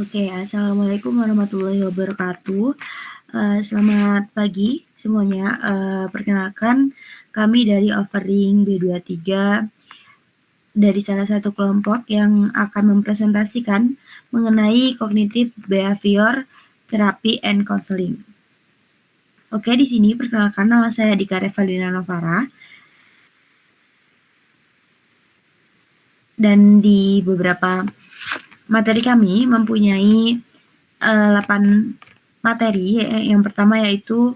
Oke, assalamualaikum warahmatullahi wabarakatuh. Selamat pagi semuanya. Perkenalkan, kami dari Offering B23 dari salah satu kelompok yang akan mempresentasikan mengenai Cognitive Behavior Therapy and Counseling. Oke, di sini perkenalkan, nama saya Dika Revalina Novara. Dan di beberapa materi kami mempunyai 8 materi. Yang pertama yaitu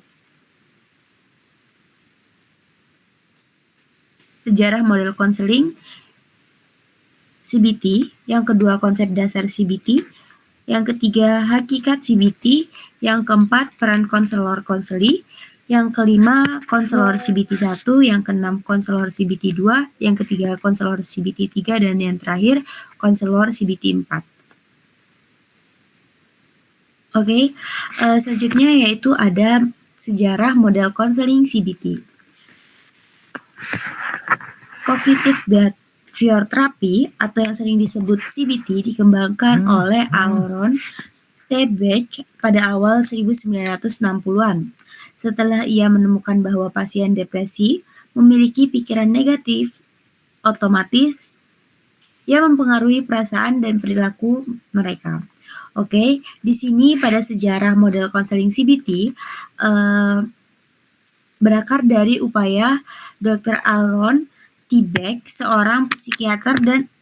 sejarah model konseling CBT, yang kedua konsep dasar CBT, yang ketiga hakikat CBT, yang keempat peran konselor konseli, yang kelima konselor CBT 1, yang keenam konselor CBT 2, yang ketiga konselor CBT 3, dan yang terakhir konselor CBT 4. Oke, selanjutnya yaitu ada sejarah model konseling CBT. Cognitive Behavior Therapy atau yang sering disebut CBT dikembangkan oleh Aaron T. Beck pada awal 1960-an. Setelah ia menemukan bahwa pasien depresi memiliki pikiran negatif, otomatis ia mempengaruhi perasaan dan perilaku mereka. Oke, di sini pada sejarah model konseling CBT berakar dari upaya Dr. Aaron T. Beck, seorang psikiater dan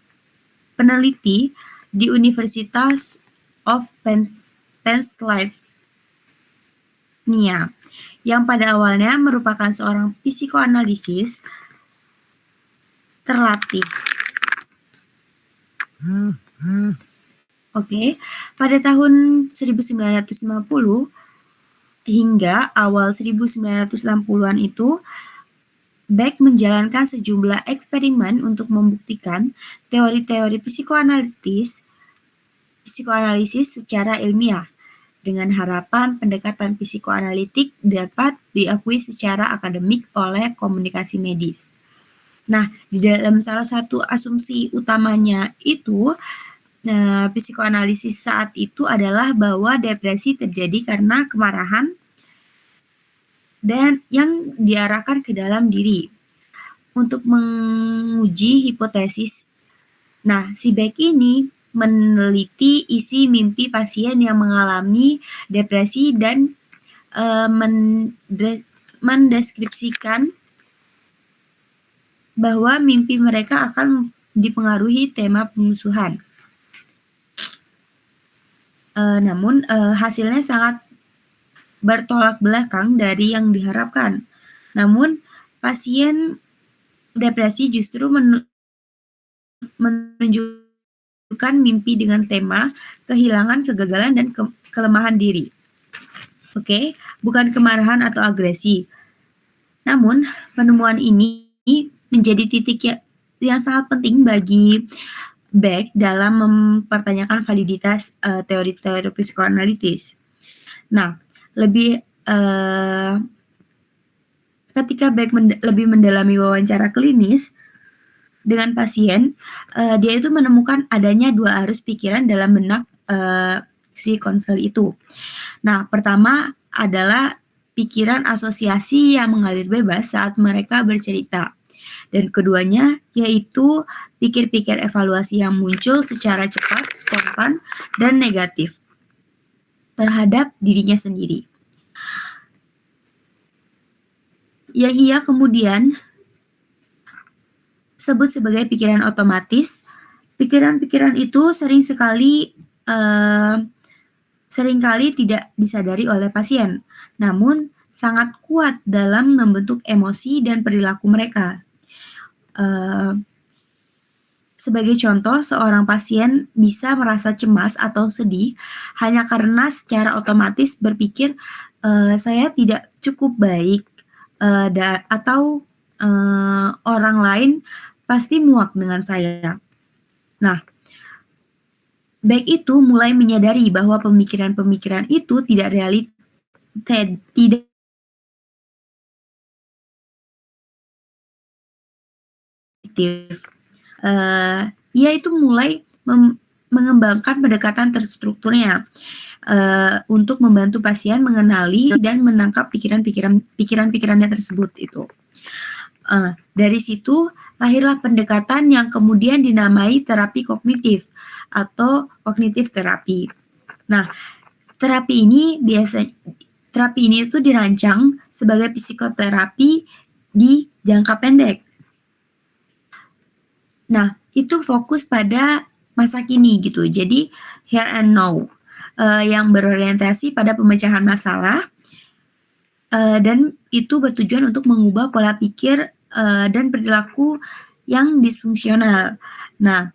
peneliti di Universitas of Pennsylvania, yang pada awalnya merupakan seorang psikoanalisis terlatih. Oke, pada tahun 1950 hingga awal 1960-an itu, Beck menjalankan sejumlah eksperimen untuk membuktikan teori-teori psikoanalisis secara ilmiah, dengan harapan pendekatan psikoanalitik dapat diakui secara akademik oleh komunikasi medis. Nah, di dalam salah satu asumsi utamanya itu, psikoanalisis saat itu adalah bahwa depresi terjadi karena kemarahan dan yang diarahkan ke dalam diri. Untuk menguji hipotesis, nah si Beck ini meneliti isi mimpi pasien yang mengalami depresi dan mendeskripsikan bahwa mimpi mereka akan dipengaruhi tema pemusuhan. Namun hasilnya sangat bertolak belakang dari yang diharapkan. Namun pasien depresi justru menunjukkan mimpi dengan tema kehilangan, kegagalan, dan kelemahan diri. Oke, bukan kemarahan atau agresi. Namun penemuan ini menjadi titik yang sangat penting bagi Beck dalam mempertanyakan validitas teori-teori psikoanalitis. Nah, ketika Beck lebih mendalami wawancara klinis dengan pasien, dia itu menemukan adanya dua arus pikiran dalam benak si konsel itu. Nah, pertama adalah pikiran asosiasi yang mengalir bebas saat mereka bercerita. Dan keduanya yaitu pikir-pikir evaluasi yang muncul secara cepat, spontan, dan negatif terhadap dirinya sendiri. Yang ia kemudian sebut sebagai pikiran otomatis. Pikiran-pikiran itu seringkali tidak disadari oleh pasien, namun sangat kuat dalam membentuk emosi dan perilaku mereka. Sebagai contoh, seorang pasien bisa merasa cemas atau sedih hanya karena secara otomatis berpikir, saya tidak cukup baik, atau orang lain pasti muak dengan saya. Nah, Beck itu mulai menyadari bahwa pemikiran-pemikiran itu tidak ia itu mulai mengembangkan pendekatan terstrukturnya untuk membantu pasien mengenali dan menangkap pikiran-pikirannya tersebut itu. Dari situ lahirlah pendekatan yang kemudian dinamai terapi kognitif atau kognitif terapi. Nah, terapi ini itu dirancang sebagai psikoterapi di jangka pendek. Nah, itu fokus pada masa kini gitu. Jadi here and now yang berorientasi pada pemecahan masalah dan itu bertujuan untuk mengubah pola pikir dan perilaku yang disfungsional. Nah,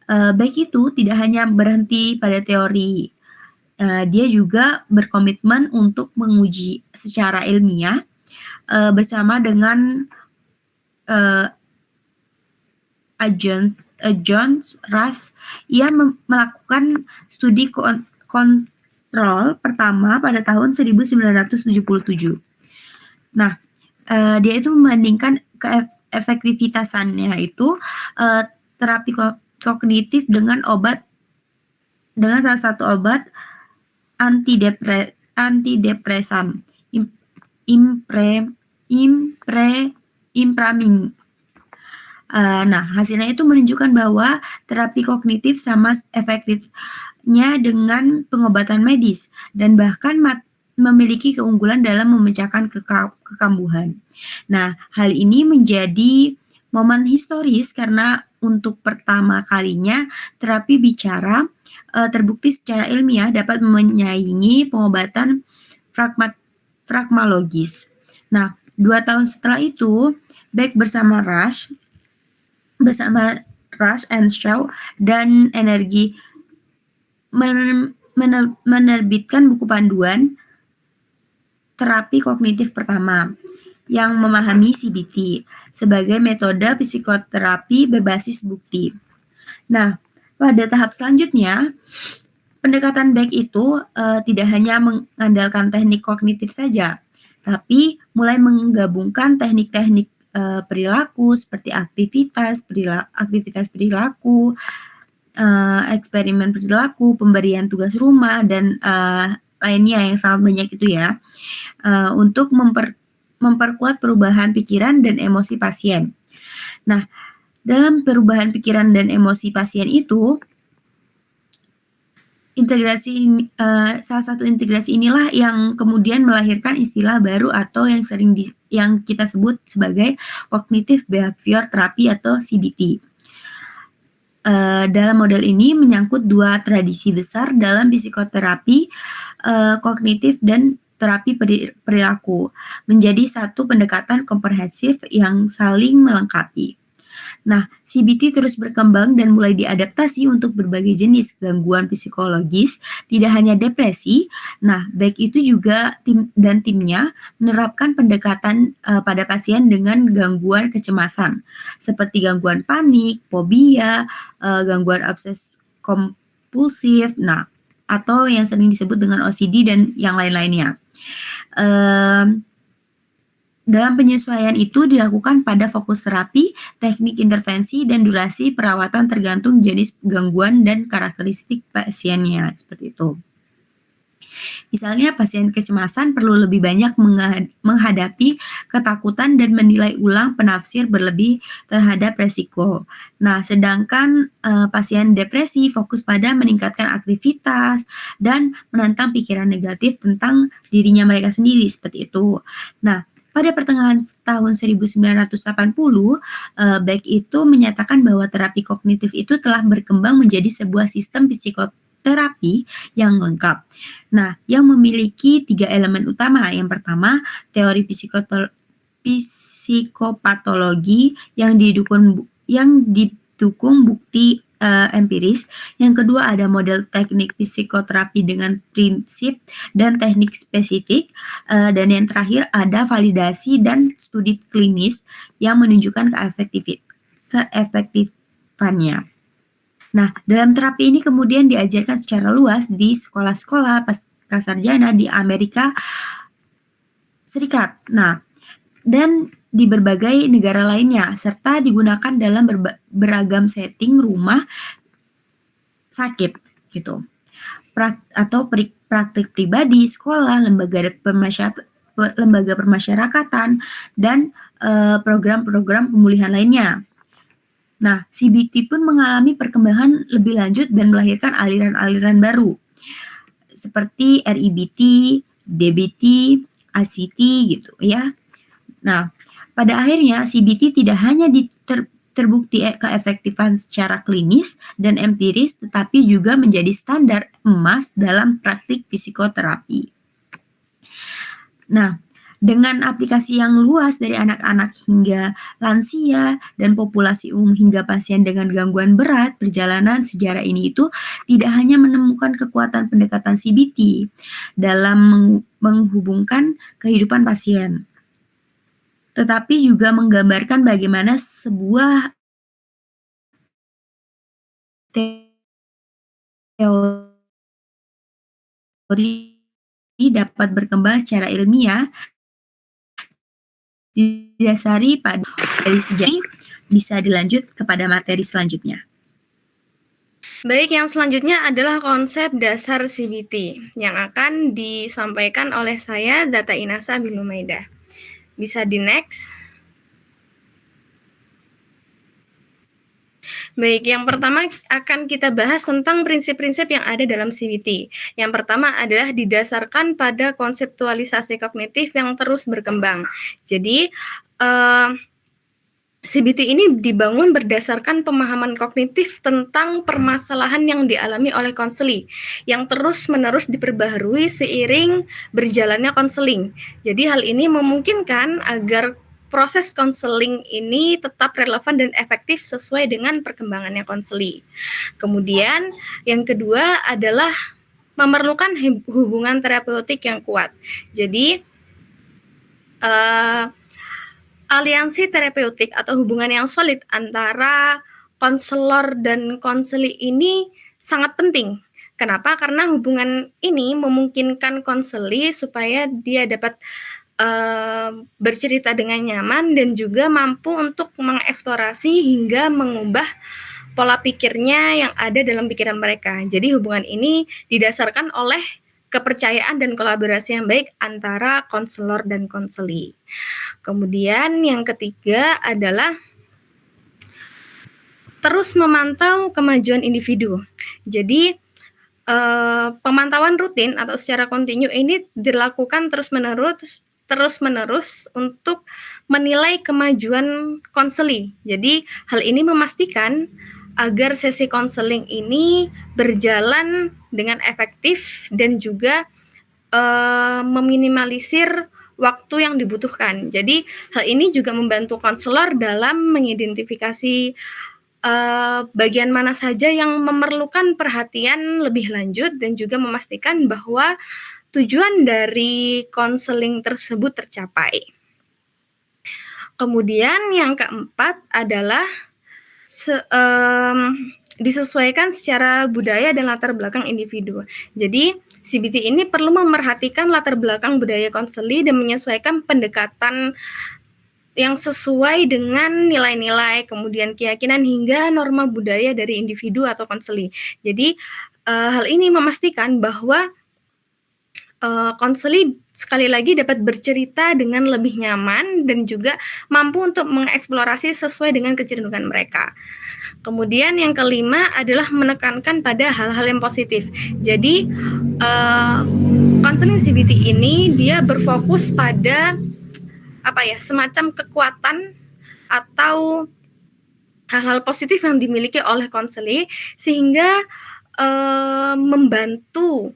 baik itu tidak hanya berhenti pada teori, dia juga berkomitmen untuk menguji secara ilmiah bersama dengan Jones Russ. Ia melakukan studi kontrol pertama pada tahun 1977. Nah, dia itu membandingkan efektivitasannya itu terapi kognitif dengan salah satu obat antidepresan Impraming. Nah, hasilnya itu menunjukkan bahwa terapi kognitif sama efektifnya dengan pengobatan medis dan bahkan memiliki keunggulan dalam memecahkan kekambuhan. Nah, hal ini menjadi momen historis karena untuk pertama kalinya terapi bicara terbukti secara ilmiah dapat menyaingi pengobatan fragmalogis. Nah, 2 tahun setelah itu, Beck bersama Rush and Shaw dan Energi menerbitkan buku panduan terapi kognitif pertama yang memahami CBT sebagai metode psikoterapi berbasis bukti. Nah, pada tahap selanjutnya, pendekatan Beck itu tidak hanya mengandalkan teknik kognitif saja, tapi mulai menggabungkan teknik-teknik perilaku seperti aktivitas perilaku, eksperimen perilaku, pemberian tugas rumah dan lainnya yang sangat banyak itu ya, untuk memperkuat perubahan pikiran dan emosi pasien. Nah, dalam perubahan pikiran dan emosi pasien itu, salah satu integrasi inilah yang kemudian melahirkan istilah baru atau yang kita sebut sebagai Cognitive Behavior Therapy atau CBT. Dalam model ini menyangkut dua tradisi besar dalam psikoterapi kognitif dan terapi perilaku menjadi satu pendekatan komprehensif yang saling melengkapi. Nah, CBT terus berkembang dan mulai diadaptasi untuk berbagai jenis gangguan psikologis, tidak hanya depresi. Nah, baik itu juga timnya menerapkan pendekatan pada pasien dengan gangguan kecemasan, seperti gangguan panik, fobia, gangguan obses kompulsif, nah, atau yang sering disebut dengan OCD dan yang lain-lainnya. Dalam penyesuaian itu dilakukan pada fokus terapi, teknik intervensi, dan durasi perawatan tergantung jenis gangguan dan karakteristik pasiennya, seperti itu. Misalnya pasien kecemasan perlu lebih banyak menghadapi ketakutan dan menilai ulang penafsir berlebih terhadap resiko. Nah, sedangkan pasien depresi fokus pada meningkatkan aktivitas dan menantang pikiran negatif tentang dirinya mereka sendiri, seperti itu. Nah, pada pertengahan tahun 1980, Beck itu menyatakan bahwa terapi kognitif itu telah berkembang menjadi sebuah sistem psikoterapi yang lengkap. Nah, yang memiliki 3 elemen utama. Yang pertama, teori psikopatologi yang didukung bukti empiris. Yang kedua ada model teknik psikoterapi dengan prinsip dan teknik spesifik. Dan yang terakhir ada validasi dan studi klinis yang menunjukkan keefektifannya. Nah, dalam terapi ini kemudian diajarkan secara luas di sekolah-sekolah pascasarjana di Amerika Serikat. Nah, dan di berbagai negara lainnya, serta digunakan dalam beragam setting rumah sakit gitu. Praktik pribadi, sekolah, lembaga permasyarakatan, dan program-program pemulihan lainnya. Nah, CBT pun mengalami perkembangan lebih lanjut dan melahirkan aliran-aliran baru seperti REBT, DBT, ICT gitu ya. Nah, pada akhirnya CBT tidak hanya terbukti keefektifan secara klinis dan empiris, tetapi juga menjadi standar emas dalam praktik psikoterapi. Nah, dengan aplikasi yang luas dari anak-anak hingga lansia dan populasi umum hingga pasien dengan gangguan berat, perjalanan sejarah ini itu tidak hanya menemukan kekuatan pendekatan CBT dalam menghubungkan kehidupan pasien, tetapi juga menggambarkan bagaimana sebuah teori dapat berkembang secara ilmiah didasari pada dari sejarah. Bisa dilanjut kepada materi selanjutnya. Baik, yang selanjutnya adalah konsep dasar CBT yang akan disampaikan oleh saya, Data Inasa Binumaida. Bisa di next. Baik, yang pertama akan kita bahas tentang prinsip-prinsip yang ada dalam CBT. Yang pertama adalah didasarkan pada konseptualisasi kognitif yang terus berkembang. Jadi, CBT ini dibangun berdasarkan pemahaman kognitif tentang permasalahan yang dialami oleh konseli, yang terus-menerus diperbaharui seiring berjalannya konseling. Jadi hal ini memungkinkan agar proses konseling ini tetap relevan dan efektif sesuai dengan perkembangannya konseli. Kemudian yang kedua adalah memerlukan hubungan terapeutik yang kuat. Jadi aliansi terapeutik atau hubungan yang solid antara konselor dan konseli ini sangat penting. Kenapa? Karena hubungan ini memungkinkan konseli supaya dia dapat bercerita dengan nyaman dan juga mampu untuk mengeksplorasi hingga mengubah pola pikirnya yang ada dalam pikiran mereka. Jadi hubungan ini didasarkan oleh kepercayaan dan kolaborasi yang baik antara konselor dan konseli. Kemudian yang ketiga adalah terus memantau kemajuan individu. Jadi pemantauan rutin atau secara kontinu ini dilakukan terus-menerus untuk menilai kemajuan konseli. Jadi hal ini memastikan agar sesi konseling ini berjalan dengan efektif dan juga meminimalisir waktu yang dibutuhkan. Jadi hal ini juga membantu konselor dalam mengidentifikasi bagian mana saja yang memerlukan perhatian lebih lanjut dan juga memastikan bahwa tujuan dari konseling tersebut tercapai. Kemudian yang keempat adalah disesuaikan secara budaya dan latar belakang individu. Jadi CBT ini perlu memerhatikan latar belakang budaya konseli dan menyesuaikan pendekatan yang sesuai dengan nilai-nilai, kemudian keyakinan hingga norma budaya dari individu atau konseli. Jadi hal ini memastikan bahwa konseli sekali lagi dapat bercerita dengan lebih nyaman dan juga mampu untuk mengeksplorasi sesuai dengan kecenderungan mereka. Kemudian yang kelima adalah menekankan pada hal-hal yang positif. Jadi konseling CBT ini dia berfokus pada semacam kekuatan atau hal-hal positif yang dimiliki oleh konseli sehingga membantu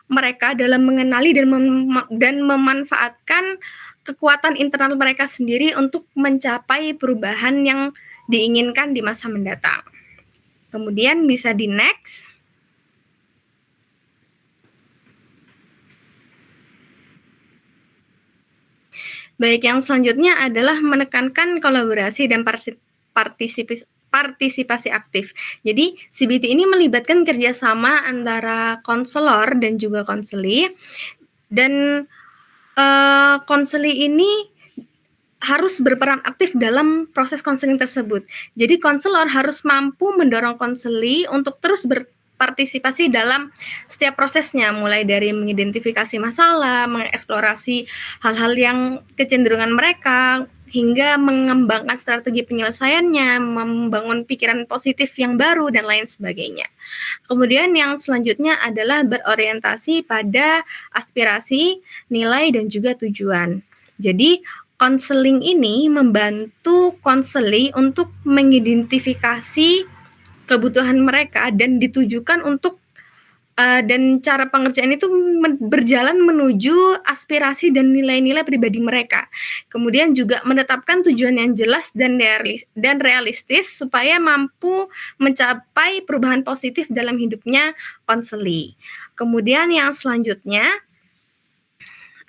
mereka dalam mengenali dan memanfaatkan kekuatan internal mereka sendiri untuk mencapai perubahan yang diinginkan di masa mendatang. Kemudian bisa di next. Baik, yang selanjutnya adalah menekankan kolaborasi dan partisipasi aktif. Jadi CBT ini melibatkan kerjasama antara konselor dan juga konseli, dan konseli ini harus berperan aktif dalam proses konseling tersebut. Jadi konselor harus mampu mendorong konseli untuk terus berpartisipasi dalam setiap prosesnya, mulai dari mengidentifikasi masalah, mengeksplorasi hal-hal yang kecenderungan mereka, hingga mengembangkan strategi penyelesaiannya, membangun pikiran positif yang baru, dan lain sebagainya. Kemudian yang selanjutnya adalah berorientasi pada aspirasi, nilai, dan juga tujuan. Jadi, konseling ini membantu konseli untuk mengidentifikasi kebutuhan mereka dan ditujukan untuk dan cara pengerjaan itu berjalan menuju aspirasi dan nilai-nilai pribadi mereka. Kemudian juga menetapkan tujuan yang jelas dan realistis supaya mampu mencapai perubahan positif dalam hidupnya konseli. Kemudian yang selanjutnya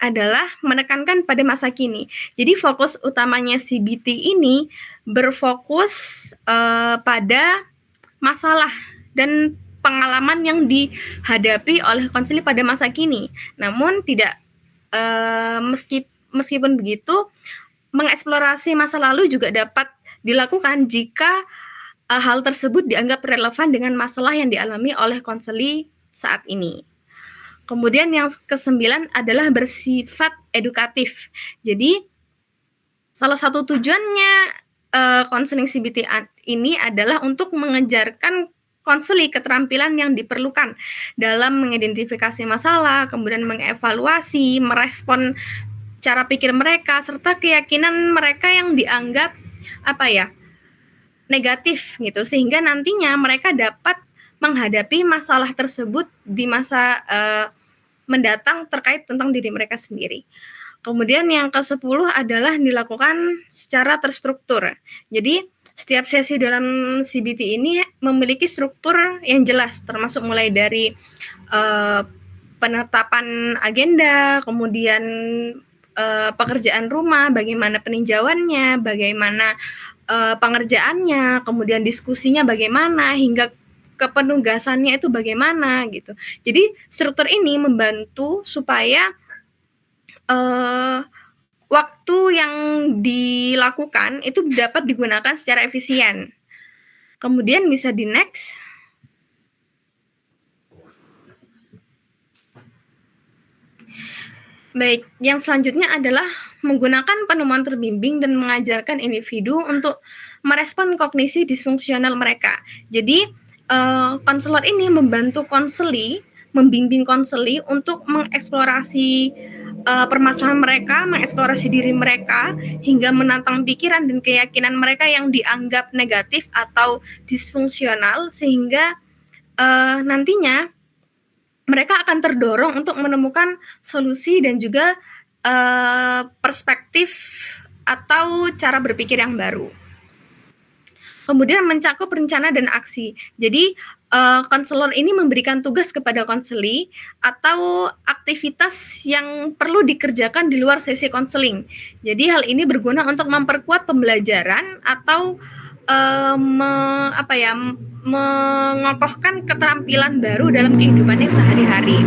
adalah menekankan pada masa kini. Jadi fokus utamanya CBT ini berfokus pada masalah dan pengalaman yang dihadapi oleh konseli pada masa kini. Namun tidak meskipun begitu, mengeksplorasi masa lalu juga dapat dilakukan jika hal tersebut dianggap relevan dengan masalah yang dialami oleh konseli saat ini. Kemudian yang ke-9 adalah bersifat edukatif. Jadi salah satu tujuannya konseling CBT ini adalah untuk mengejarkan konseli keterampilan yang diperlukan dalam mengidentifikasi masalah, kemudian mengevaluasi, merespon cara pikir mereka, serta keyakinan mereka yang dianggap negatif gitu, sehingga nantinya mereka dapat menghadapi masalah tersebut di masa mendatang terkait tentang diri mereka sendiri. Kemudian yang ke-10 adalah dilakukan secara terstruktur. Jadi setiap sesi dalam CBT ini memiliki struktur yang jelas, termasuk mulai dari penetapan agenda, kemudian pekerjaan rumah, bagaimana peninjauannya, bagaimana pengerjaannya, kemudian diskusinya bagaimana, hingga kepenugasannya itu bagaimana gitu. Jadi struktur ini membantu supaya waktu yang dilakukan itu dapat digunakan secara efisien. Kemudian bisa di next. Baik, yang selanjutnya adalah menggunakan penemuan terbimbing dan mengajarkan individu untuk merespon kognisi disfungsional mereka. Jadi, konselor ini membantu konseli, membimbing konseli untuk mengeksplorasi permasalahan mereka, mengeksplorasi diri mereka, hingga menantang pikiran dan keyakinan mereka yang dianggap negatif atau disfungsional, sehingga nantinya mereka akan terdorong untuk menemukan solusi dan juga perspektif atau cara berpikir yang baru. Kemudian mencakup rencana dan aksi. Jadi konselor ini memberikan tugas kepada konseli atau aktivitas yang perlu dikerjakan di luar sesi konseling. Jadi hal ini berguna untuk memperkuat pembelajaran atau mengokohkan keterampilan baru dalam kehidupannya sehari-hari.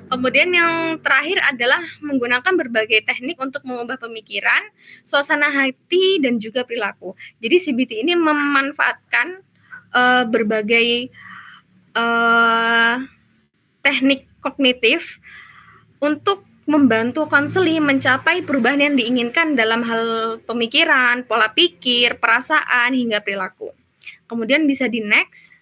Kemudian yang terakhir adalah menggunakan berbagai teknik untuk mengubah pemikiran, suasana hati, dan juga perilaku. Jadi CBT ini memanfaatkan berbagai teknik kognitif untuk membantu konseli mencapai perubahan yang diinginkan dalam hal pemikiran, pola pikir, perasaan, hingga perilaku. Kemudian bisa di next.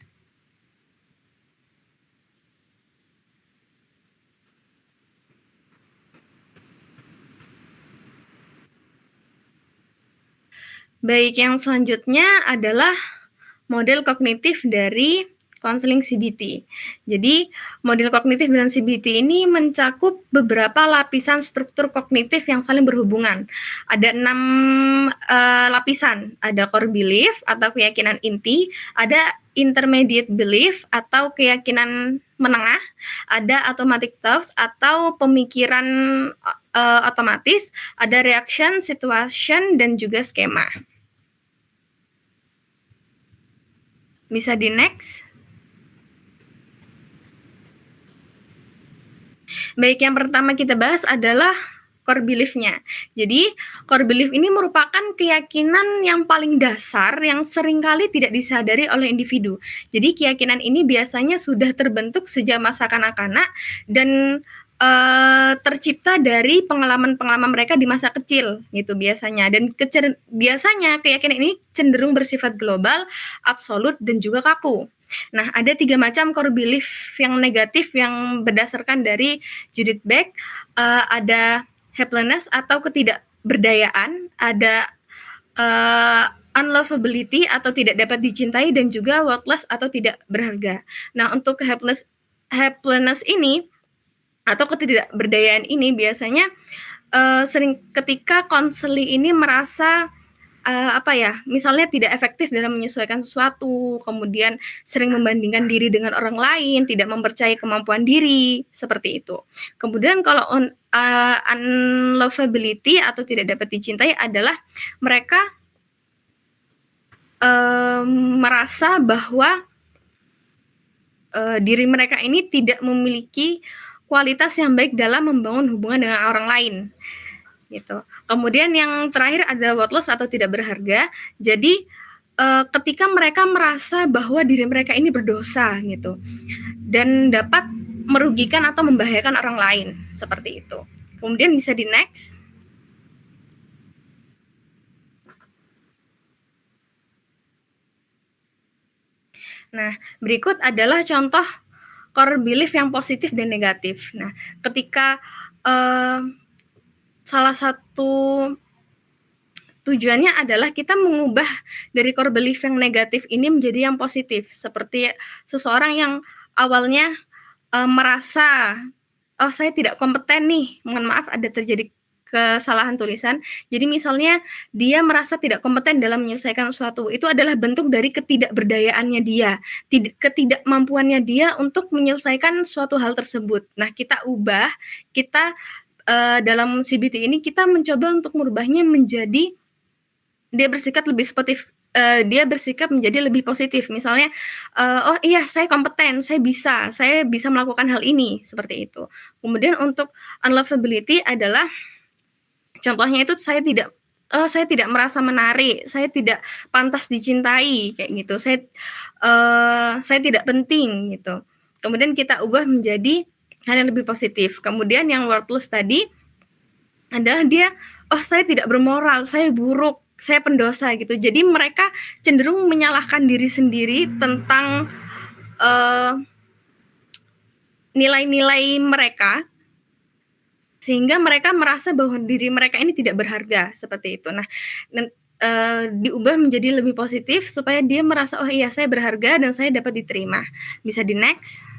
Baik, yang selanjutnya adalah model kognitif dari konseling CBT. Jadi, model kognitif dalam CBT ini mencakup beberapa lapisan struktur kognitif yang saling berhubungan. Ada 6 lapisan. Ada core belief atau keyakinan inti, ada intermediate belief atau keyakinan menengah, ada automatic thoughts atau pemikiran otomatis, ada reaction, situation, dan juga skema. Bisa di next. Baik, yang pertama kita bahas adalah core belief-nya. Jadi, core belief ini merupakan keyakinan yang paling dasar yang seringkali tidak disadari oleh individu. Jadi, keyakinan ini biasanya sudah terbentuk sejak masa kanak-kanak dan tercipta dari pengalaman-pengalaman mereka di masa kecil gitu biasanya. Dan biasanya keyakinan ini cenderung bersifat global, absolut, dan juga kaku. Nah, ada 3 macam core belief yang negatif yang berdasarkan dari Judith Beck. Ada helplessness atau ketidakberdayaan, ada unlovability atau tidak dapat dicintai, dan juga worthless atau tidak berharga. Nah, untuk helplessness ini atau ketidakberdayaan ini biasanya sering ketika konseli ini merasa misalnya tidak efektif dalam menyesuaikan sesuatu, kemudian sering membandingkan diri dengan orang lain, tidak mempercayai kemampuan diri, seperti itu. Kemudian kalau unlovability atau tidak dapat dicintai adalah mereka merasa bahwa diri mereka ini tidak memiliki kualitas yang baik dalam membangun hubungan dengan orang lain, gitu. Kemudian yang terakhir ada worthless atau tidak berharga. Jadi ketika mereka merasa bahwa diri mereka ini berdosa, gitu, dan dapat merugikan atau membahayakan orang lain, seperti itu. Kemudian bisa di next. Nah, berikut adalah contoh core belief yang positif dan negatif. Nah, ketika salah satu tujuannya adalah kita mengubah dari core belief yang negatif ini menjadi yang positif. Seperti seseorang yang awalnya merasa, oh saya tidak kompeten nih, mohon maaf ada terjadi kesalahan tulisan. Jadi misalnya dia merasa tidak kompeten dalam menyelesaikan sesuatu, itu adalah bentuk dari ketidakberdayaannya dia, ketidakmampuannya dia untuk menyelesaikan suatu hal tersebut. Nah, kita ubah, kita dalam CBT ini kita mencoba untuk merubahnya menjadi dia bersikap lebih sportif. Dia bersikap menjadi lebih positif. Misalnya, oh iya saya kompeten, saya bisa melakukan hal ini, seperti itu. Kemudian untuk unlovability adalah contohnya itu saya tidak merasa menarik, saya tidak pantas dicintai, kayak gitu. Saya tidak penting, gitu. Kemudian kita ubah menjadi hal yang lebih positif. Kemudian yang worthless tadi adalah dia, oh saya tidak bermoral, saya buruk, saya pendosa, gitu. Jadi mereka cenderung menyalahkan diri sendiri tentang nilai-nilai mereka, sehingga mereka merasa bahwa diri mereka ini tidak berharga, seperti itu. Nah, diubah menjadi lebih positif supaya dia merasa, oh iya saya berharga dan saya dapat diterima. Bisa di next.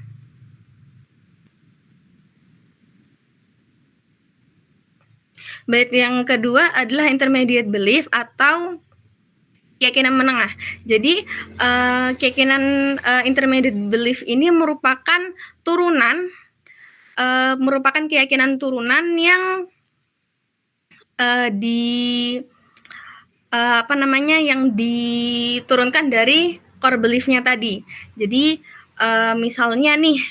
Bait yang kedua adalah intermediate belief atau keyakinan menengah. Jadi keyakinan intermediate belief ini merupakan keyakinan turunan yang yang diturunkan dari core belief-nya tadi. Jadi misalnya nih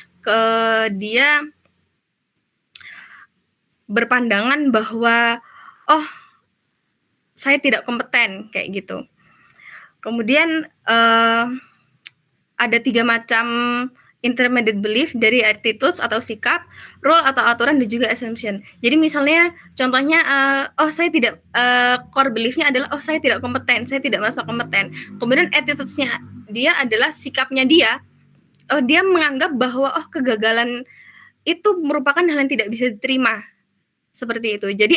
dia berpandangan bahwa oh saya tidak kompeten, kayak gitu. Kemudian ada 3 macam intermediate belief dari attitudes atau sikap, rule atau aturan, dan juga assumption. Jadi misalnya contohnya core belief-nya adalah oh saya tidak kompeten, saya tidak merasa kompeten. Kemudian attitudes-nya dia adalah sikapnya dia. Oh dia menganggap bahwa oh kegagalan itu merupakan hal yang tidak bisa diterima. Seperti itu. Jadi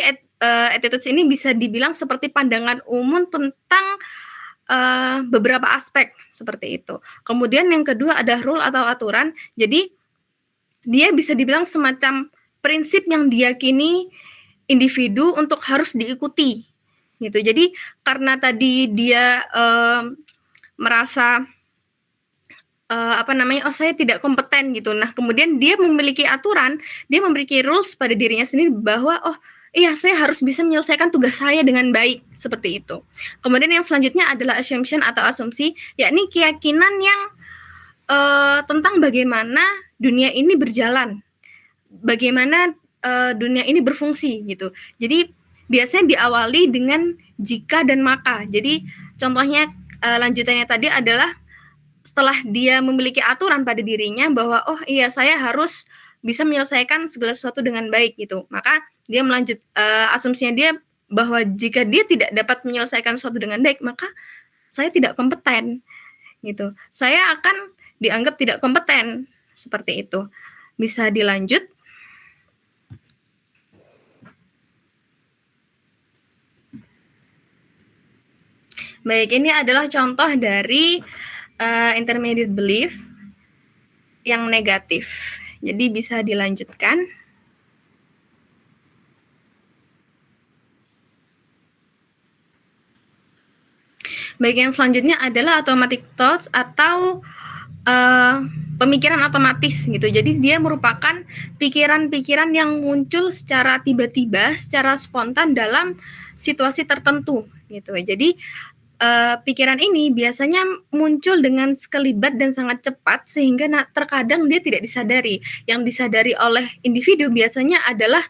attitudes ini bisa dibilang seperti pandangan umum tentang beberapa aspek, seperti itu. Kemudian yang kedua ada rule atau aturan. Jadi dia bisa dibilang semacam prinsip yang diyakini individu untuk harus diikuti, gitu. Jadi karena tadi dia merasa oh saya tidak kompeten, gitu. Nah kemudian dia memiliki aturan, dia memiliki rules pada dirinya sendiri bahwa oh iya saya harus bisa menyelesaikan tugas saya dengan baik, seperti itu. Kemudian yang selanjutnya adalah assumption atau asumsi, yakni keyakinan yang tentang bagaimana dunia ini berjalan, bagaimana dunia ini berfungsi gitu. Jadi biasanya diawali dengan jika dan maka. Jadi contohnya lanjutannya tadi adalah setelah dia memiliki aturan pada dirinya bahwa oh iya saya harus bisa menyelesaikan segala sesuatu dengan baik gitu. Maka dia asumsinya dia bahwa jika dia tidak dapat menyelesaikan sesuatu dengan baik, maka saya tidak kompeten gitu. Saya akan dianggap tidak kompeten seperti itu. Bisa dilanjut. Baik, ini adalah contoh dari intermediate belief yang negatif. Jadi bisa dilanjutkan. Baik, yang selanjutnya adalah automatic thoughts atau pemikiran otomatis gitu. Jadi dia merupakan pikiran-pikiran yang muncul secara tiba-tiba, secara spontan dalam situasi tertentu gitu. Jadi pikiran ini biasanya muncul dengan sekelibat dan sangat cepat sehingga terkadang dia tidak disadari. Yang disadari oleh individu biasanya adalah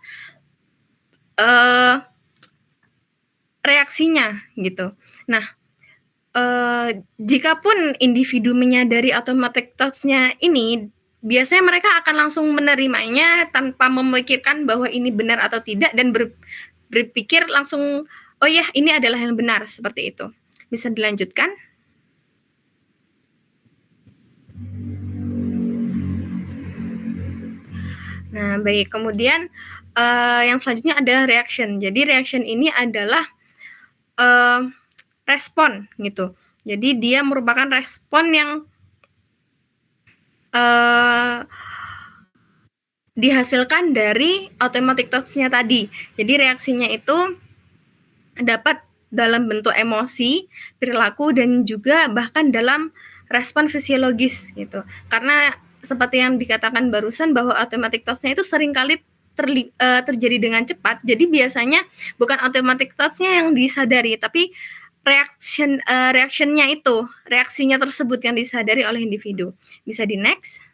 reaksinya gitu. Nah, jikapun individu menyadari automatic thoughts-nya ini, biasanya mereka akan langsung menerimanya tanpa memikirkan bahwa ini benar atau tidak dan berpikir langsung, oh ya ini adalah yang benar, seperti itu. Bisa dilanjutkan. Nah, baik. Kemudian yang selanjutnya adalah reaction. Jadi reaction ini adalah respon gitu. Jadi dia merupakan respon yang dihasilkan dari automatic thoughts-nya tadi. Jadi reaksinya itu dapat dalam bentuk emosi, perilaku, dan juga bahkan dalam respon fisiologis gitu. Karena seperti yang dikatakan barusan bahwa automatic thoughts-nya itu seringkali terjadi dengan cepat. Jadi biasanya bukan automatic thoughts-nya yang disadari, tapi reaction-nya itu, reaksinya tersebut yang disadari oleh individu. Bisa di next.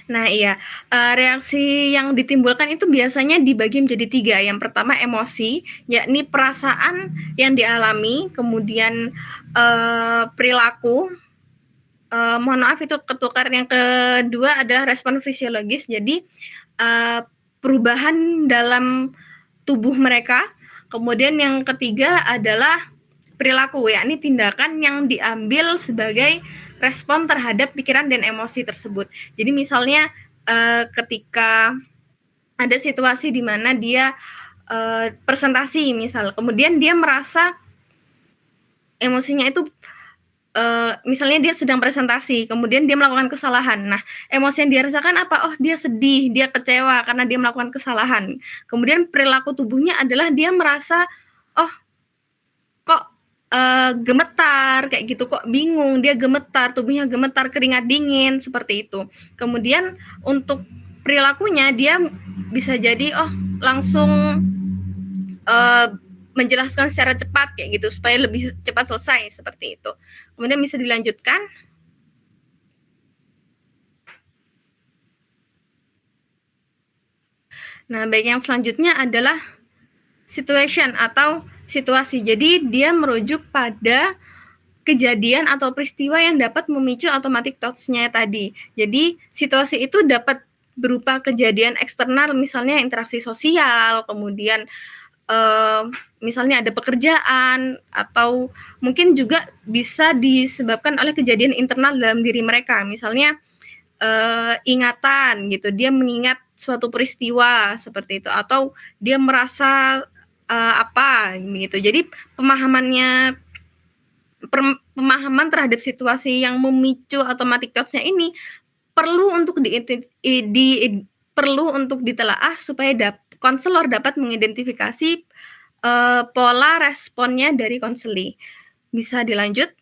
Nah iya, reaksi yang ditimbulkan itu biasanya dibagi menjadi 3. Yang pertama emosi, yakni perasaan yang dialami, kemudian perilaku, mohon maaf itu ketukar. Yang kedua adalah respon fisiologis, jadi perubahan dalam tubuh mereka. Kemudian yang ketiga adalah perilaku, yakni tindakan yang diambil sebagai respon terhadap pikiran dan emosi tersebut. Jadi misalnya ketika ada situasi di mana dia presentasi misal, kemudian dia merasa emosinya itu misalnya dia sedang presentasi, kemudian dia melakukan kesalahan. Nah, emosi yang dia rasakan apa? Oh, dia sedih, dia kecewa karena dia melakukan kesalahan. Kemudian perilaku tubuhnya adalah dia merasa, oh, kok gemetar kayak gitu, kok bingung, dia gemetar, tubuhnya gemetar, keringat dingin, seperti itu. Kemudian untuk perilakunya dia bisa jadi langsung menjelaskan secara cepat kayak gitu supaya lebih cepat selesai, seperti itu. Kemudian bisa dilanjutkan. Nah, baik, yang selanjutnya adalah situation atau situasi. Jadi dia merujuk pada kejadian atau peristiwa yang dapat memicu automatic thoughts-nya tadi. Jadi situasi itu dapat berupa kejadian eksternal, misalnya interaksi sosial, kemudian misalnya ada pekerjaan, atau mungkin juga bisa disebabkan oleh kejadian internal dalam diri mereka. Misalnya ingatan gitu, dia mengingat suatu peristiwa seperti itu, atau dia merasa apa gitu. Jadi pemahaman terhadap situasi yang memicu automatic thoughts-nya ini perlu untuk ditelaah supaya konselor dapat mengidentifikasi pola responnya dari konseli. Bisa dilanjut.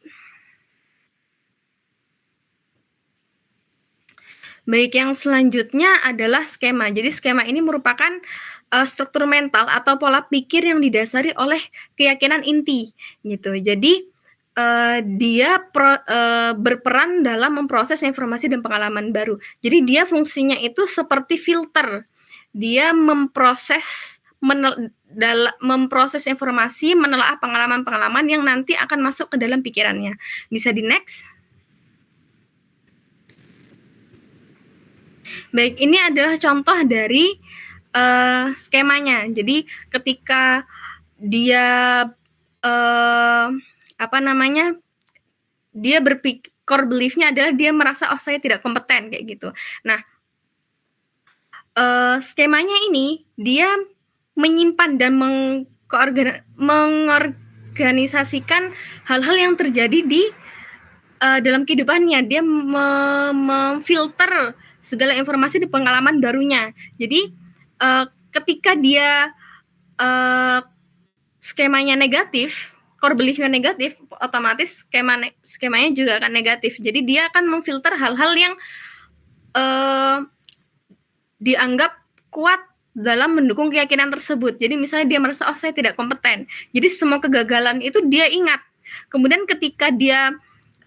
Baik, yang selanjutnya adalah skema. Jadi skema ini merupakan struktur mental atau pola pikir yang didasari oleh keyakinan inti gitu. Jadi dia berperan dalam memproses informasi dan pengalaman baru. Jadi dia fungsinya itu seperti filter. Dia memproses informasi, menelaah pengalaman-pengalaman yang nanti akan masuk ke dalam pikirannya. Bisa di next. Baik, ini adalah contoh dari skemanya. Jadi ketika dia dia berpikir, core belief-nya adalah dia merasa saya tidak kompeten kayak gitu. Nah, skemanya ini dia menyimpan dan mengorganisasikan hal-hal yang terjadi di dalam kehidupannya. Dia memfilter segala informasi di pengalaman barunya. Jadi ketika dia skemanya negatif, core belief-nya negatif, otomatis skemanya juga akan negatif. Jadi dia akan memfilter hal-hal yang dianggap kuat dalam mendukung keyakinan tersebut. Jadi misalnya dia merasa, saya tidak kompeten. Jadi semua kegagalan itu dia ingat. Kemudian ketika dia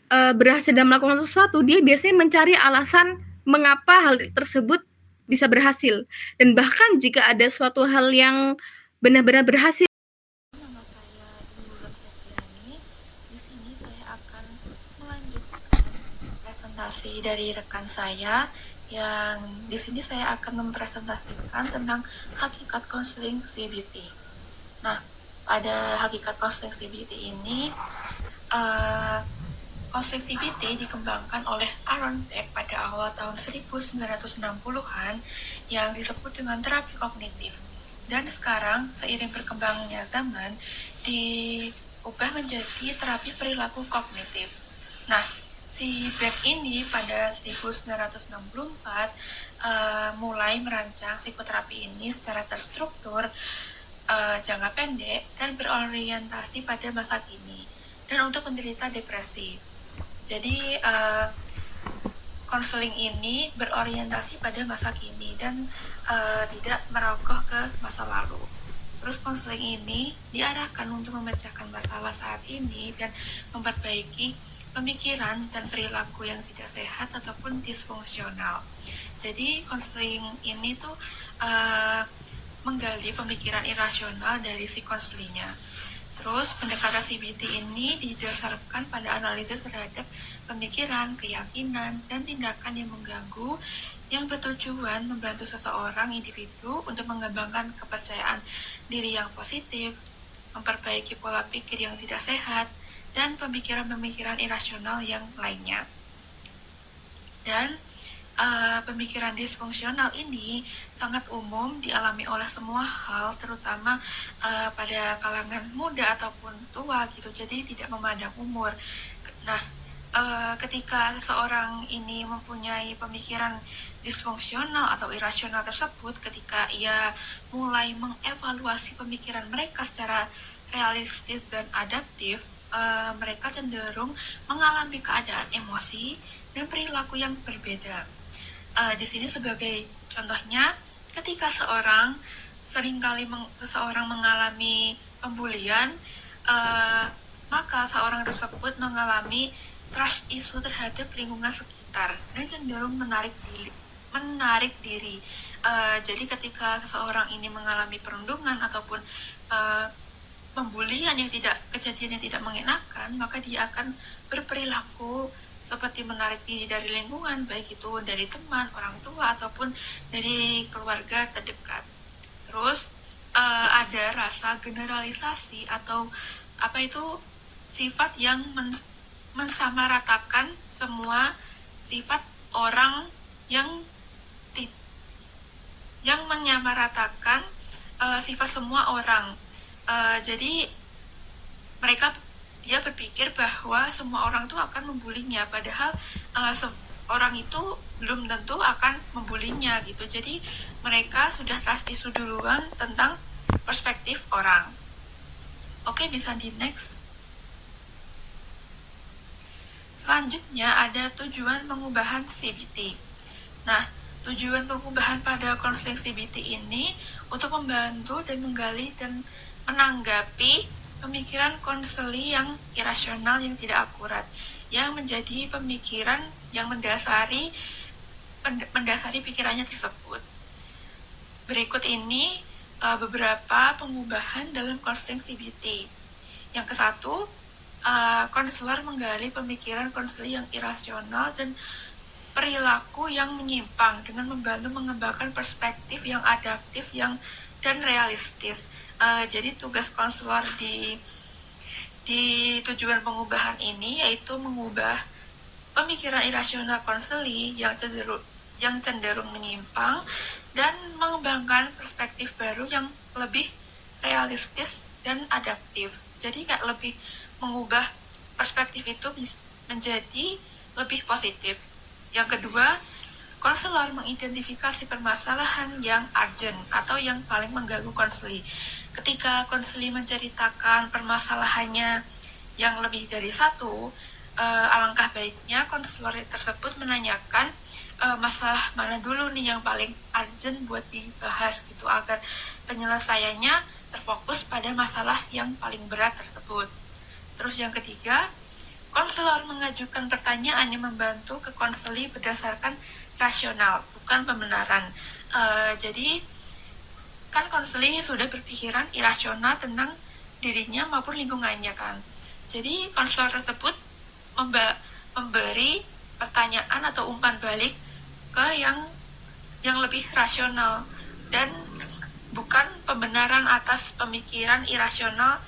berhasil dalam melakukan sesuatu, dia biasanya mencari alasan mengapa hal tersebut bisa berhasil. Dan bahkan jika ada suatu hal yang benar-benar berhasil, presentasi dari rekan saya yang di sini saya akan mempresentasikan tentang hakikat konseling CBT. Nah, pada hakikat konseling CBT ini, konseling CBT dikembangkan oleh Aaron Beck pada awal tahun 1960-an yang disebut dengan terapi kognitif. Dan sekarang, seiring berkembangnya zaman, diubah menjadi terapi perilaku kognitif. Nah, si Beck ini pada 1964 mulai merancang psikoterapi ini secara terstruktur, jangka pendek, dan berorientasi pada masa kini, dan untuk penderita depresi. Jadi, konseling ini berorientasi pada masa kini dan tidak merogoh ke masa lalu. Terus konseling ini diarahkan untuk memecahkan masalah saat ini dan memperbaiki pemikiran dan perilaku yang tidak sehat ataupun disfungsional. Jadi konseling ini tuh menggali pemikiran irasional dari si konselingnya. Terus pendekatan CBT ini didasarkan pada analisis terhadap pemikiran, keyakinan, dan tindakan yang mengganggu yang bertujuan membantu seseorang individu untuk mengembangkan kepercayaan diri yang positif, memperbaiki pola pikir yang tidak sehat, dan pemikiran-pemikiran irasional yang lainnya. Dan pemikiran disfungsional ini sangat umum dialami oleh semua hal, terutama pada kalangan muda ataupun tua gitu, jadi tidak memandang umur. Nah, ketika seseorang ini mempunyai pemikiran disfungsional atau irasional tersebut, ketika ia mulai mengevaluasi pemikiran mereka secara realistis dan adaptif, mereka cenderung mengalami keadaan emosi dan perilaku yang berbeda. Di sini sebagai contohnya, ketika seringkali seseorang mengalami pembulian, maka seorang tersebut mengalami trust issue terhadap lingkungan sekitar dan cenderung menarik diri. Jadi ketika seseorang ini mengalami perundungan ataupun pembulian kejadian yang tidak mengenakan, maka dia akan berperilaku seperti menarik diri dari lingkungan, baik itu dari teman, orang tua, ataupun dari keluarga terdekat. Terus ada rasa generalisasi atau sifat yang mensamaratakan semua sifat orang yang menyamaratakan sifat semua orang. Jadi dia berpikir bahwa semua orang itu akan membulinya, padahal orang itu belum tentu akan membulinya gitu. Jadi mereka sudah trust issue duluan tentang perspektif orang. Oke, bisa di next. Selanjutnya ada tujuan pengubahan CBT. Nah, tujuan pengubahan pada konseling CBT ini untuk membantu dan menggali dan menanggapi pemikiran konseli yang irasional yang tidak akurat, yang menjadi pemikiran yang mendasari pikirannya tersebut. Berikut ini beberapa pengubahan dalam konseling CBT. Yang ke satu, konselor menggali pemikiran konseli yang irasional dan perilaku yang menyimpang dengan membantu mengembangkan perspektif yang adaptif dan realistis. Jadi tugas konselor di tujuan pengubahan ini yaitu mengubah pemikiran irasional konseli yang cenderung menyimpang dan mengembangkan perspektif baru yang lebih realistis dan adaptif. Jadi kayak lebih mengubah perspektif itu menjadi lebih positif. Yang kedua, konselor mengidentifikasi permasalahan yang urgent atau yang paling mengganggu konseli. Ketika konseli menceritakan permasalahannya yang lebih dari satu, alangkah baiknya konselor tersebut menanyakan masalah mana dulu nih yang paling urgent buat dibahas gitu, agar penyelesaiannya terfokus pada masalah yang paling berat tersebut. Terus yang ketiga, konselor mengajukan pertanyaan yang membantu ke konseli berdasarkan rasional, bukan pembenaran. Jadi kan konseli sudah berpikiran irasional tentang dirinya maupun lingkungannya kan. Jadi konselor tersebut memberi pertanyaan atau umpan balik ke yang lebih rasional dan bukan pembenaran atas pemikiran irasional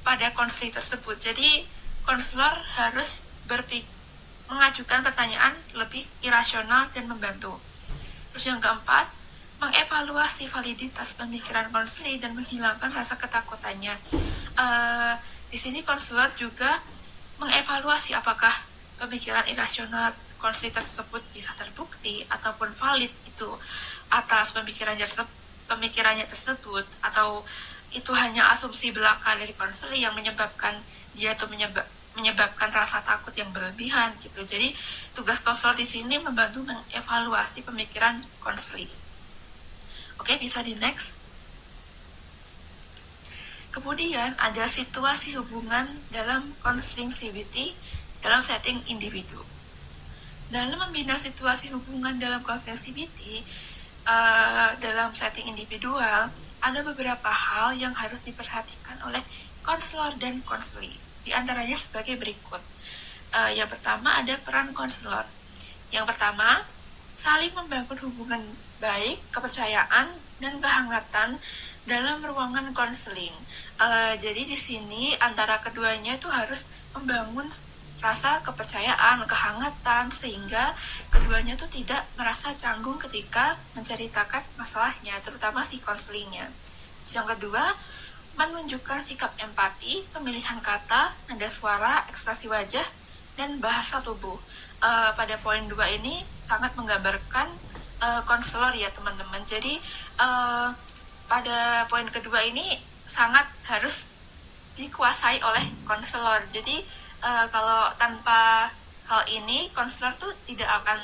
pada konseli tersebut. Jadi konselor harus mengajukan pertanyaan lebih irasional dan membantu. Terus yang keempat, mengevaluasi validitas pemikiran konseli dan menghilangkan rasa ketakutannya. Di sini konselor juga mengevaluasi apakah pemikiran irasional konseli tersebut bisa terbukti ataupun valid itu atas pemikirannya tersebut, atau itu hanya asumsi belaka dari konseli yang menyebabkan dia tuh menyebabkan rasa takut yang berlebihan gitu. Jadi tugas konselor di sini membantu mengevaluasi pemikiran konseli. Oke, bisa di next. Kemudian ada situasi hubungan dalam konseling CBT dalam setting individu. Dalam membina situasi hubungan dalam konseling CBT dalam setting individual, ada beberapa hal yang harus diperhatikan oleh konselor dan konseli. Di antaranya sebagai berikut. Yang pertama ada peran konselor. Yang pertama, saling membangun hubungan baik, kepercayaan, dan kehangatan dalam ruangan konseling. Jadi di sini antara keduanya itu harus membangun rasa kepercayaan, kehangatan, sehingga keduanya tuh tidak merasa canggung ketika menceritakan masalahnya, terutama si konselingnya. Yang kedua, menunjukkan sikap empati, pemilihan kata, nada suara, ekspresi wajah, dan bahasa tubuh. Pada poin 2 ini sangat menggambarkan konselor ya teman-teman. Jadi pada poin kedua ini sangat harus dikuasai oleh konselor. Jadi kalau tanpa hal ini konselor tuh tidak akan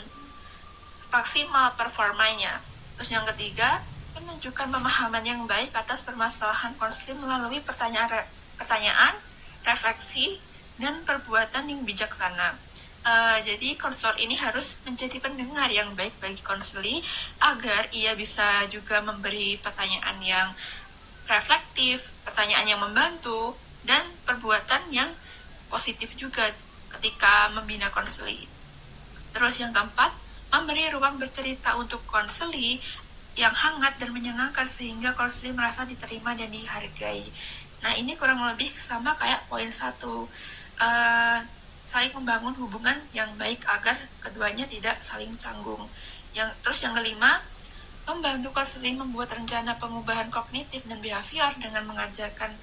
maksimal performanya. Terus yang ketiga, menunjukkan pemahaman yang baik atas permasalahan konseling melalui pertanyaan, refleksi, dan perbuatan yang bijaksana. Jadi konselor ini harus menjadi pendengar yang baik bagi konseli agar ia bisa juga memberi pertanyaan yang reflektif, pertanyaan yang membantu, dan perbuatan yang positif juga ketika membina konseli. Terus yang keempat, memberi ruang bercerita untuk konseli yang hangat dan menyenangkan sehingga konseli merasa diterima dan dihargai. Nah ini kurang lebih sama kayak poin 1, saling membangun hubungan yang baik agar keduanya tidak saling canggung. Terus yang kelima, membantu konseling membuat rencana pengubahan kognitif dan behavior dengan mengajarkan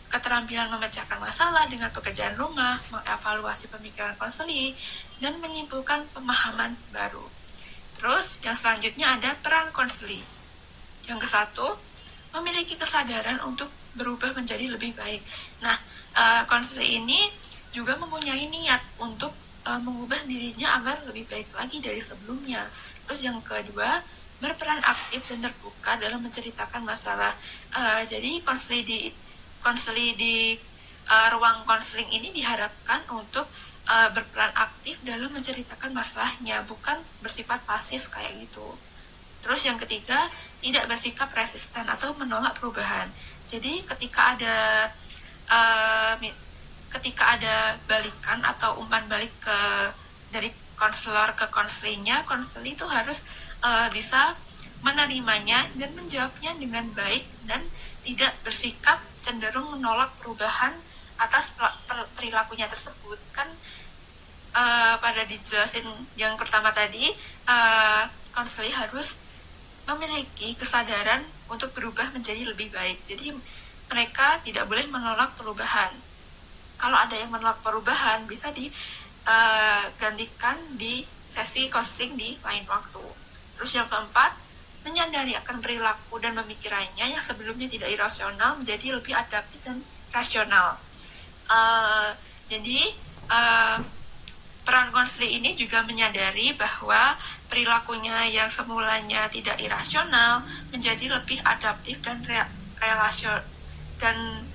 keterampilan memecahkan masalah dengan pekerjaan rumah, mengevaluasi pemikiran konseli, dan menyimpulkan pemahaman baru. Terus yang selanjutnya ada peran konseli. Yang ke-1, memiliki kesadaran untuk berubah menjadi lebih baik. Nah, konseli ini juga mempunyai niat untuk mengubah dirinya agar lebih baik lagi dari sebelumnya. Terus yang kedua, berperan aktif dan terbuka dalam menceritakan masalah. Jadi konseli di ruang konseling ini diharapkan untuk berperan aktif dalam menceritakan masalahnya, bukan bersifat pasif kayak gitu. Terus yang ketiga, tidak bersikap resisten atau menolak perubahan. Jadi ketika ada balikan atau umpan balik dari konselor ke konselingnya, konseli itu harus bisa menerimanya dan menjawabnya dengan baik dan tidak bersikap cenderung menolak perubahan atas perilakunya tersebut. Kan pada dijelasin yang pertama tadi, konseli harus memiliki kesadaran untuk berubah menjadi lebih baik. Jadi mereka tidak boleh menolak perubahan. Kalau ada yang menolak perubahan, bisa digantikan di sesi konseling di lain waktu. Terus yang keempat, menyadari akan perilaku dan pemikirannya yang sebelumnya tidak irasional menjadi lebih adaptif dan rasional. Jadi peran konseling ini juga menyadari bahwa perilakunya yang semulanya tidak irasional menjadi lebih adaptif dan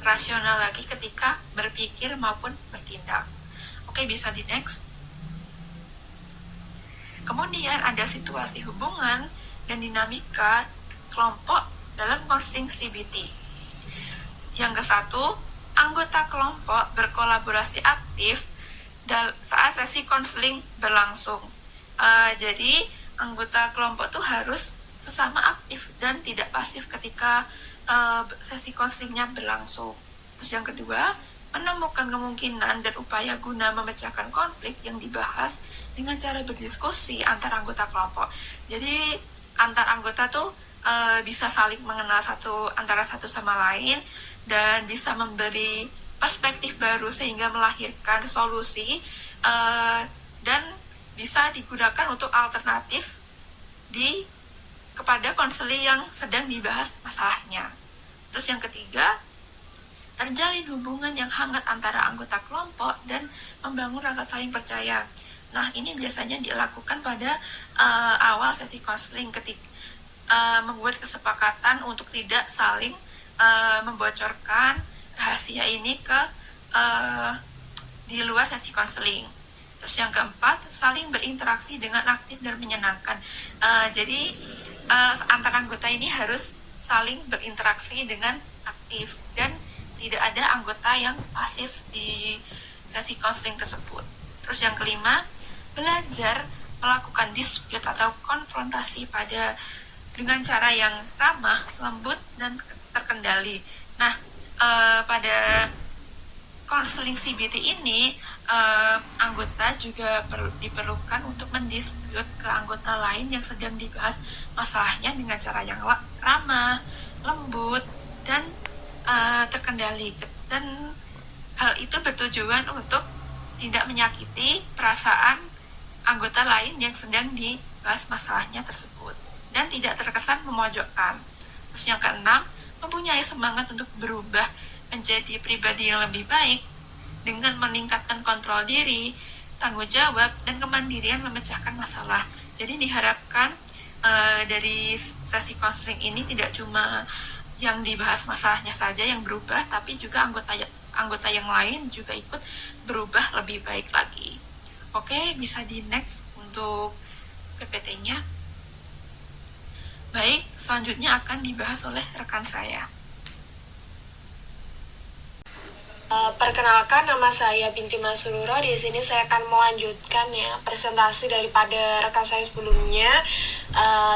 rasional lagi ketika berpikir maupun bertindak. Oke, bisa di next. Kemudian ada situasi hubungan dan dinamika kelompok dalam konseling CBT. Yang ke-1, anggota kelompok berkolaborasi aktif saat sesi konseling berlangsung. Jadi anggota kelompok tuh harus sesama aktif dan tidak pasif ketika sesi konselingnya berlangsung. Terus yang kedua, menemukan kemungkinan dan upaya guna memecahkan konflik yang dibahas dengan cara berdiskusi antar anggota kelompok. Jadi antar anggota tuh bisa saling mengenal antara satu sama lain dan bisa memberi perspektif baru sehingga melahirkan solusi dan bisa digunakan untuk alternatif kepada konseli yang sedang dibahas masalahnya. Terus yang ketiga, terjalin hubungan yang hangat antara anggota kelompok dan membangun rasa saling percaya. Nah, ini biasanya dilakukan pada awal sesi konseling ketika membuat kesepakatan untuk tidak saling membocorkan rahasia ini di luar sesi konseling. Terus yang keempat, saling berinteraksi dengan aktif dan menyenangkan. Jadi antar anggota ini harus saling berinteraksi dengan aktif dan tidak ada anggota yang pasif di sesi konseling tersebut. Terus yang kelima, belajar melakukan dispute atau konfrontasi dengan cara yang ramah, lembut, dan terkendali. Nah, pada konseling CBT ini anggota juga diperlukan untuk mendispute ke anggota lain yang sedang dibahas masalahnya dengan cara yang ramah, lembut, dan terkendali. Dan hal itu bertujuan untuk tidak menyakiti perasaan anggota lain yang sedang dibahas masalahnya tersebut dan tidak terkesan memojokkan. Terus yang keenam, mempunyai semangat untuk berubah menjadi pribadi yang lebih baik dengan meningkatkan kontrol diri, tanggung jawab, dan kemandirian memecahkan masalah. Jadi diharapkan dari sesi konseling ini tidak cuma yang dibahas masalahnya saja yang berubah, tapi juga anggota yang lain juga ikut berubah lebih baik lagi. Oke, bisa di next untuk PPT-nya. Baik, selanjutnya akan dibahas oleh rekan saya. Perkenalkan, nama saya Binti Masururo. Di sini saya akan melanjutkan ya presentasi daripada rekan saya sebelumnya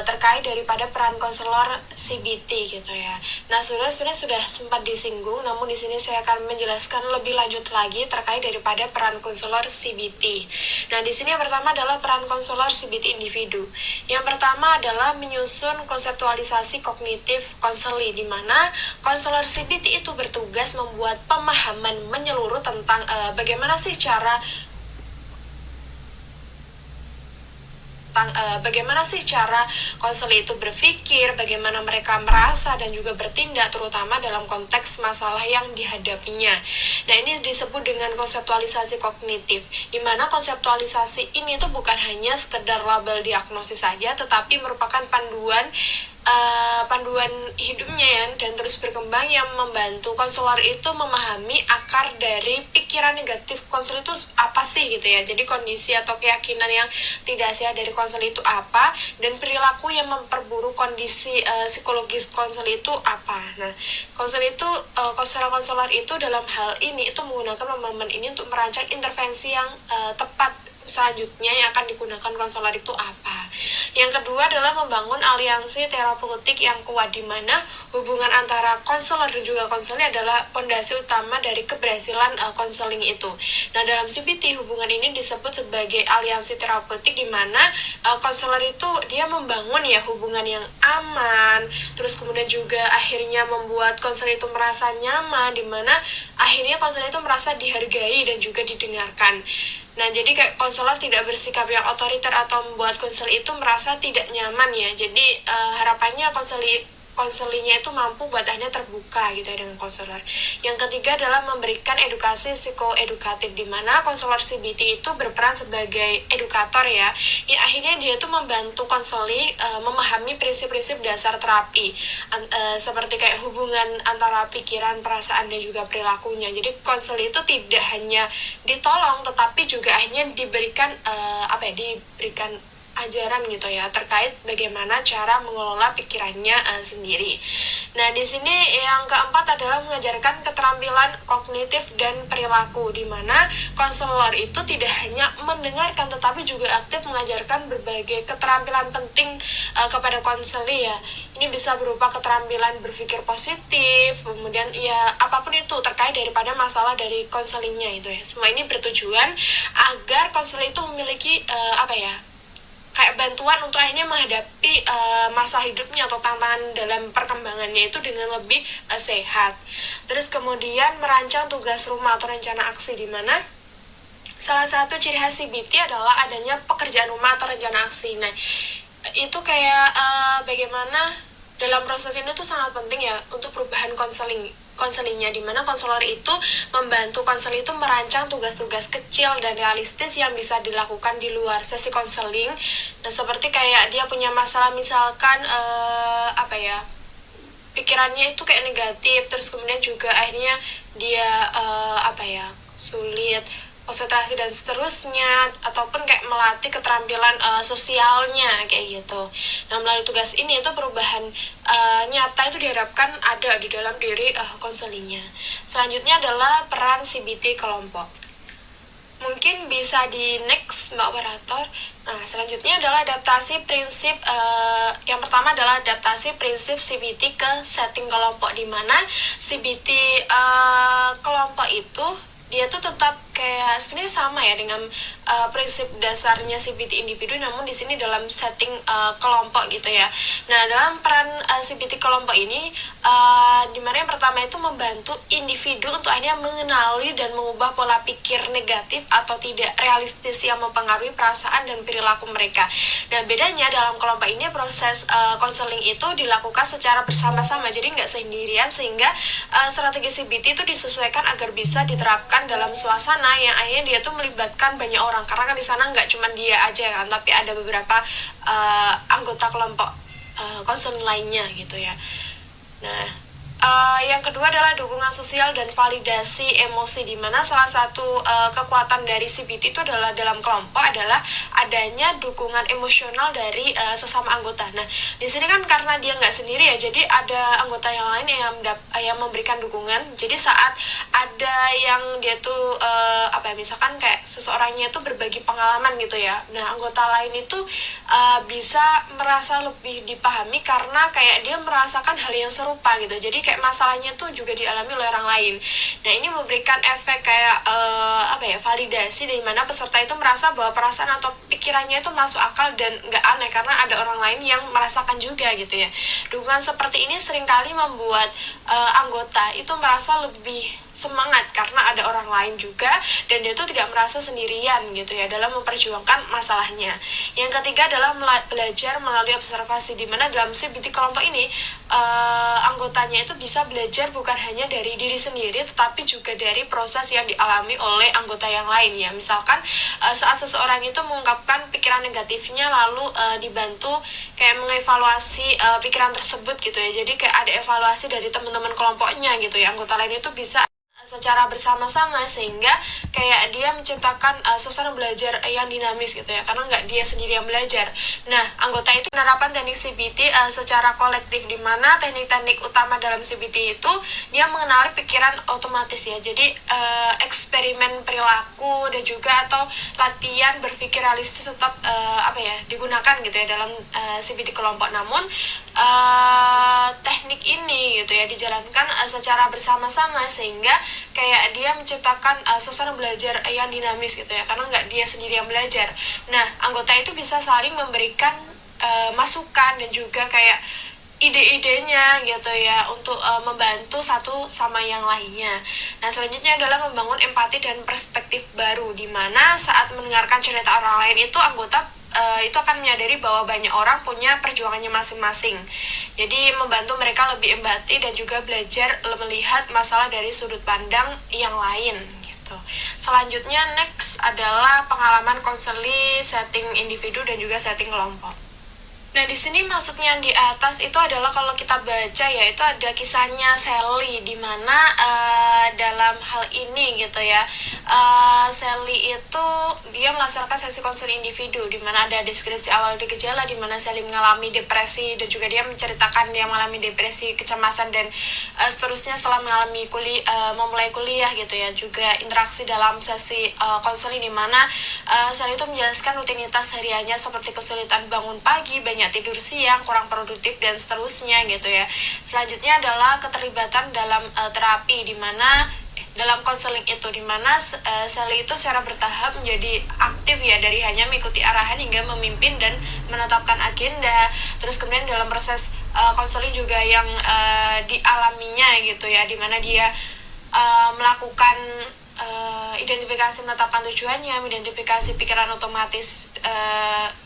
terkait daripada peran konselor CBT gitu ya. Nah, sebenarnya sudah sempat disinggung, namun di sini saya akan menjelaskan lebih lanjut lagi terkait daripada peran konselor CBT. Nah, di sini yang pertama adalah peran konselor CBT individu. Yang pertama adalah menyusun konseptualisasi kognitif konseli, di mana konselor CBT itu bertugas membuat pemahaman menyeluruh tentang bagaimana sih cara konseli itu berpikir, bagaimana mereka merasa dan juga bertindak, terutama dalam konteks masalah yang dihadapinya. Nah, ini disebut dengan konseptualisasi kognitif, di mana konseptualisasi ini tuh bukan hanya sekedar label diagnosis saja, tetapi merupakan panduan panduan hidupnya ya, dan terus berkembang yang membantu konselor itu memahami akar dari pikiran negatif konselor itu apa sih gitu ya. Jadi kondisi atau keyakinan yang tidak sehat dari konselor itu apa, dan perilaku yang memperburuk kondisi psikologis konselor itu apa. Nah, konselor itu dalam hal ini itu menggunakan pemahaman ini untuk merancang intervensi yang tepat selanjutnya yang akan digunakan konselor itu apa. Yang kedua adalah membangun aliansi terapeutik yang kuat, di mana hubungan antara konselor dan juga konseling adalah fondasi utama dari keberhasilan konseling itu. Nah, dalam CBT hubungan ini disebut sebagai aliansi terapeutik, di mana konselor itu dia membangun ya hubungan yang aman, terus kemudian juga akhirnya membuat konselor itu merasa nyaman, di mana akhirnya konselor itu merasa dihargai dan juga didengarkan. Nah, jadi kayak konselor tidak bersikap yang otoriter atau membuat konselor itu merasa tidak nyaman ya. Jadi harapannya konselingnya itu mampu buat akhirnya terbuka gitu ya dengan konselor. Yang ketiga adalah memberikan edukasi psikoedukatif, di mana konselor CBT itu berperan sebagai edukator ya. Ya akhirnya dia itu membantu konseling memahami prinsip-prinsip dasar terapi, seperti kayak hubungan antara pikiran, perasaan dan juga perilakunya. Jadi konseling itu tidak hanya ditolong tetapi juga akhirnya diberikan diberikan ajaran gitu ya terkait bagaimana cara mengelola pikirannya sendiri. Nah, di sini yang keempat adalah mengajarkan keterampilan kognitif dan perilaku, di mana konselor itu tidak hanya mendengarkan tetapi juga aktif mengajarkan berbagai keterampilan penting kepada konseli ya. Ini bisa berupa keterampilan berpikir positif, kemudian ya apapun itu terkait daripada masalah dari konselingnya itu ya. Semua ini bertujuan agar konselor itu memiliki kayak bantuan untuk akhirnya menghadapi masalah hidupnya atau tantangan dalam perkembangannya itu dengan lebih sehat. Terus kemudian merancang tugas rumah atau rencana aksi, di mana salah satu ciri khas CBT adalah adanya pekerjaan rumah atau rencana aksi. Nah, itu kayak bagaimana dalam proses ini tuh sangat penting ya untuk perubahan konselingnya, di mana konselor itu membantu konseling itu merancang tugas-tugas kecil dan realistis yang bisa dilakukan di luar sesi konseling. Nah, seperti kayak dia punya masalah misalkan pikirannya itu kayak negatif, terus kemudian juga akhirnya dia sulit konsentrasi dan seterusnya, ataupun kayak melatih keterampilan sosialnya kayak gitu. Nah, melalui tugas ini itu perubahan nyata itu diharapkan ada di dalam diri konselingnya. Selanjutnya adalah peran CBT kelompok. Mungkin bisa di next Mbak Operator. Nah, selanjutnya adalah adaptasi prinsip yang pertama adalah adaptasi prinsip CBT ke setting kelompok, di mana CBT kelompok itu dia tuh tetap kayak sebenarnya sama ya dengan prinsip dasarnya CBT individu, namun di sini dalam setting kelompok gitu ya. Nah, dalam peran CBT kelompok ini di mana yang pertama itu membantu individu untuk akhirnya mengenali dan mengubah pola pikir negatif atau tidak realistis yang mempengaruhi perasaan dan perilaku mereka. Nah, bedanya dalam kelompok ini proses konseling itu dilakukan secara bersama-sama, jadi nggak sendirian, sehingga strategi CBT itu disesuaikan agar bisa diterapkan dalam suasana yang akhirnya dia tuh melibatkan banyak orang, karena kan di sana nggak cuma dia aja kan, tapi ada beberapa anggota kelompok konseling lainnya gitu ya. Nah, yang kedua adalah dukungan sosial dan validasi emosi, di mana salah satu kekuatan dari CBT itu adalah dalam kelompok adalah adanya dukungan emosional dari sesama anggota. Nah, di sini kan karena dia nggak sendiri ya, jadi ada anggota yang lain yang memberikan dukungan. Jadi saat ada yang dia tuh misalkan kayak seseorangnya itu berbagi pengalaman gitu ya, nah anggota lain itu bisa merasa lebih dipahami karena kayak dia merasakan hal yang serupa gitu. Jadi kayak masalahnya tuh juga dialami oleh orang lain. Nah, ini memberikan efek kayak validasi, di mana peserta itu merasa bahwa perasaan atau pikirannya itu masuk akal dan nggak aneh karena ada orang lain yang merasakan juga gitu ya. Dukungan seperti ini seringkali membuat anggota itu merasa lebih semangat karena ada orang lain juga, dan dia tuh tidak merasa sendirian gitu ya dalam memperjuangkan masalahnya. Yang ketiga adalah belajar melalui observasi, di mana dalam CBT kelompok ini anggotanya itu bisa belajar bukan hanya dari diri sendiri tetapi juga dari proses yang dialami oleh anggota yang lain ya. Misalkan saat seseorang itu mengungkapkan pikiran negatifnya, lalu dibantu kayak mengevaluasi pikiran tersebut gitu ya. Jadi kayak ada evaluasi dari teman-teman kelompoknya gitu ya. Anggota lain itu bisa secara bersama-sama, sehingga kayak dia menciptakan suasana belajar yang dinamis gitu ya, karena nggak dia sendiri yang belajar. Nah, anggota itu penerapan teknik CBT secara kolektif, di mana teknik-teknik utama dalam CBT itu dia mengenali pikiran otomatis ya. Jadi eksperimen perilaku dan juga atau latihan berpikir realistis tetap digunakan gitu ya dalam CBT kelompok. Namun teknik ini gitu ya dijalankan secara bersama-sama, sehingga kayak dia menciptakan suasana belajar yang dinamis gitu ya, karena nggak dia sendiri yang belajar. Nah, anggota itu bisa saling memberikan masukan dan juga kayak ide-idenya gitu ya untuk membantu satu sama yang lainnya. Nah, selanjutnya adalah membangun empati dan perspektif baru, di mana saat mendengarkan cerita orang lain itu anggota itu akan menyadari bahwa banyak orang punya perjuangannya masing-masing. Jadi membantu mereka lebih empati dan juga belajar melihat masalah dari sudut pandang yang lain gitu. Selanjutnya next adalah pengalaman konseli, setting individu dan juga setting kelompok. Nah, di sini maksudnya di atas itu adalah kalau kita baca ya, itu ada kisahnya Sally, di mana dalam hal ini gitu ya, Sally itu dia melaksanakan sesi konseling individu, di mana ada deskripsi awal di gejala, di mana Sally mengalami depresi dan juga dia menceritakan dia mengalami depresi, kecemasan dan seterusnya setelah memulai kuliah gitu ya. Juga interaksi dalam sesi konseling, di mana Sally itu menjelaskan rutinitas hariannya seperti kesulitan bangun pagi, banyak tidur siang, kurang produktif dan seterusnya gitu ya. Selanjutnya adalah keterlibatan dalam terapi, di mana dalam konseling itu, di mana Sally itu secara bertahap menjadi aktif ya, dari hanya mengikuti arahan hingga memimpin dan menetapkan agenda. Terus kemudian dalam proses konseling juga yang dialaminya gitu ya, di mana dia melakukan identifikasi, menetapkan tujuannya, mengidentifikasi pikiran otomatis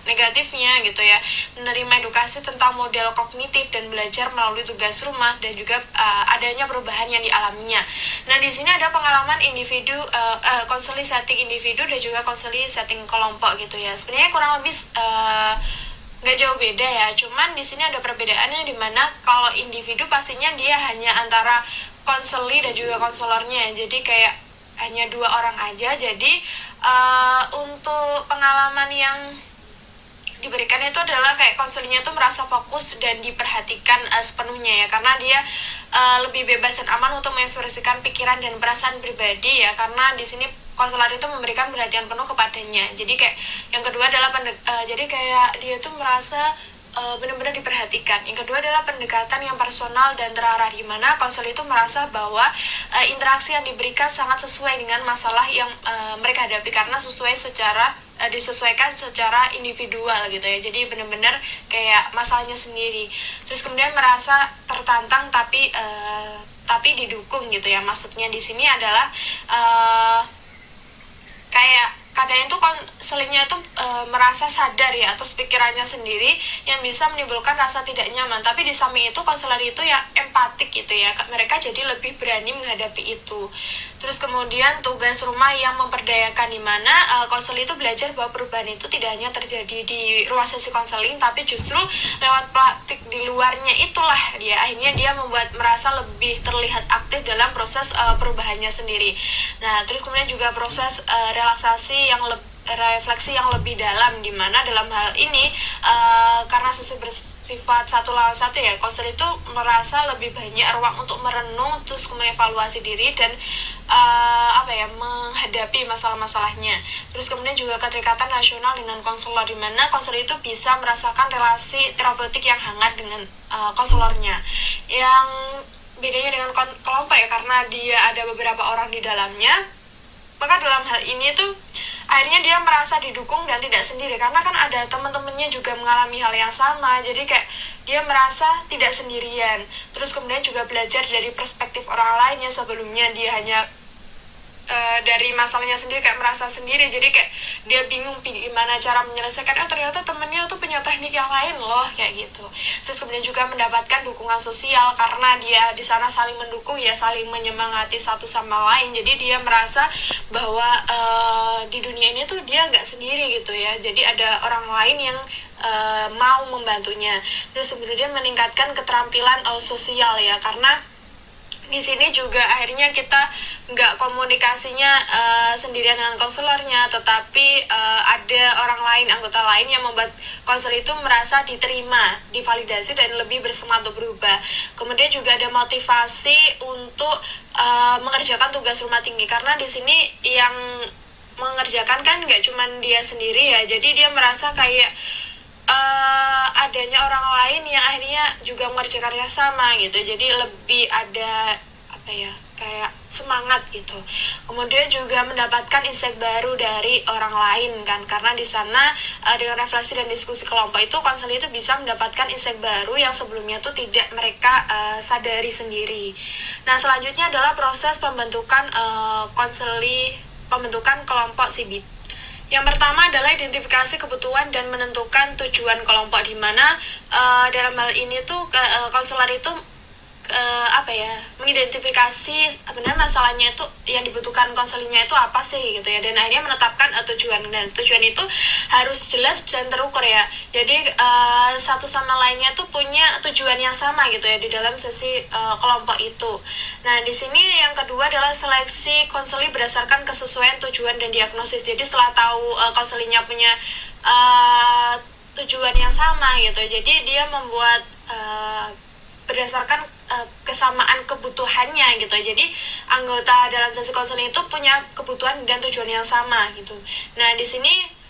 negatifnya gitu ya, menerima edukasi tentang model kognitif dan belajar melalui tugas rumah, dan juga adanya perubahan yang dialaminya. Nah, di sini ada pengalaman individu, konseling setting individu dan juga konseling setting kelompok gitu ya. Sebenarnya kurang lebih nggak jauh beda ya, cuman di sini ada perbedaannya, di mana kalau individu pastinya dia hanya antara konseli dan juga konselornya, jadi kayak hanya 2 orang aja. Jadi untuk pengalaman yang diberikan itu adalah kayak konselingnya itu merasa fokus dan diperhatikan sepenuhnya ya, karena dia lebih bebas dan aman untuk mengekspresikan pikiran dan perasaan pribadi ya, karena di sini konselor itu memberikan perhatian penuh kepadanya. Jadi kayak yang kedua adalah jadi kayak dia tuh merasa benar-benar diperhatikan. Yang kedua adalah pendekatan yang personal dan terarah, di mana konselor itu merasa bahwa interaksi yang diberikan sangat sesuai dengan masalah yang mereka hadapi, karena disesuaikan secara individual gitu ya. Jadi benar-benar kayak masalahnya sendiri. Terus kemudian merasa tertantang tapi didukung gitu ya. Maksudnya di sini adalah kayak kadang itu konselingnya itu merasa sadar ya atas pikirannya sendiri yang bisa menimbulkan rasa tidak nyaman, tapi di samping itu konselor itu yang empatik gitu ya, mereka jadi lebih berani menghadapi itu. Terus kemudian tugas rumah yang memperdayakan, di mana konselor itu belajar bahwa perubahan itu tidak hanya terjadi di ruang sesi konseling, tapi justru lewat praktik di luarnya itulah akhirnya dia merasa lebih terlihat aktif dalam proses perubahannya sendiri. Nah, terus kemudian juga proses relaksasi refleksi yang lebih dalam, di mana dalam hal ini karena sesi bersifat satu lawan satu ya, konselor itu merasa lebih banyak ruang untuk merenung, terus mengevaluasi diri dan menghadapi masalah-masalahnya. Terus kemudian juga keterikatan nasional dengan konselor, di mana konselor itu bisa merasakan relasi terapeutik yang hangat dengan konselornya. Yang bedanya dengan kelompok ya, karena dia ada beberapa orang di dalamnya, maka dalam hal ini tuh akhirnya dia merasa didukung dan tidak sendiri karena kan ada teman-temannya juga mengalami hal yang sama, jadi kayak dia merasa tidak sendirian. Terus kemudian juga belajar dari perspektif orang lain yang sebelumnya dia hanya dari masalahnya sendiri kayak merasa sendiri, jadi kayak dia bingung gimana cara menyelesaikan. Ternyata temennya tuh punya teknik yang lain loh kayak gitu. Terus kemudian juga mendapatkan dukungan sosial karena dia di sana saling mendukung ya, saling menyemangati satu sama lain. Jadi dia merasa bahwa di dunia ini tuh dia nggak sendiri gitu ya, jadi ada orang lain yang mau membantunya. Terus kemudian meningkatkan keterampilan sosial ya, karena di sini juga akhirnya kita nggak komunikasinya sendirian dengan konselornya, tetapi ada orang lain, anggota lain yang membuat konselor itu merasa diterima, divalidasi dan lebih bersemangat untuk berubah. Kemudian juga ada motivasi untuk mengerjakan tugas rumah tinggi, karena di sini yang mengerjakan kan nggak cuma dia sendiri ya, jadi dia merasa kayak adanya orang lain yang akhirnya juga mengerjakan yang sama gitu, jadi lebih ada apa ya, kayak semangat gitu. Kemudian juga mendapatkan insight baru dari orang lain kan, karena di sana dengan refleksi dan diskusi kelompok itu konselor itu bisa mendapatkan insight baru yang sebelumnya tuh tidak mereka sadari sendiri. Nah selanjutnya adalah proses pembentukan pembentukan kelompok CBT. Yang pertama adalah identifikasi kebutuhan dan menentukan tujuan kelompok, di mana dalam hal ini tuh konselor itu mengidentifikasi sebenarnya masalahnya itu yang dibutuhkan konselingnya itu apa sih gitu ya, dan akhirnya menetapkan tujuan, dan tujuan itu harus jelas dan terukur ya, jadi satu sama lainnya tuh punya tujuan yang sama gitu ya di dalam sesi kelompok itu. Nah di sini yang kedua adalah seleksi konseling berdasarkan kesesuaian tujuan dan diagnosis. Jadi setelah tahu konselingnya punya tujuan yang sama gitu, jadi dia membuat berdasarkan kesamaan kebutuhannya gitu. Jadi anggota dalam sesi konseling itu punya kebutuhan dan tujuan yang sama gitu. Nah di sini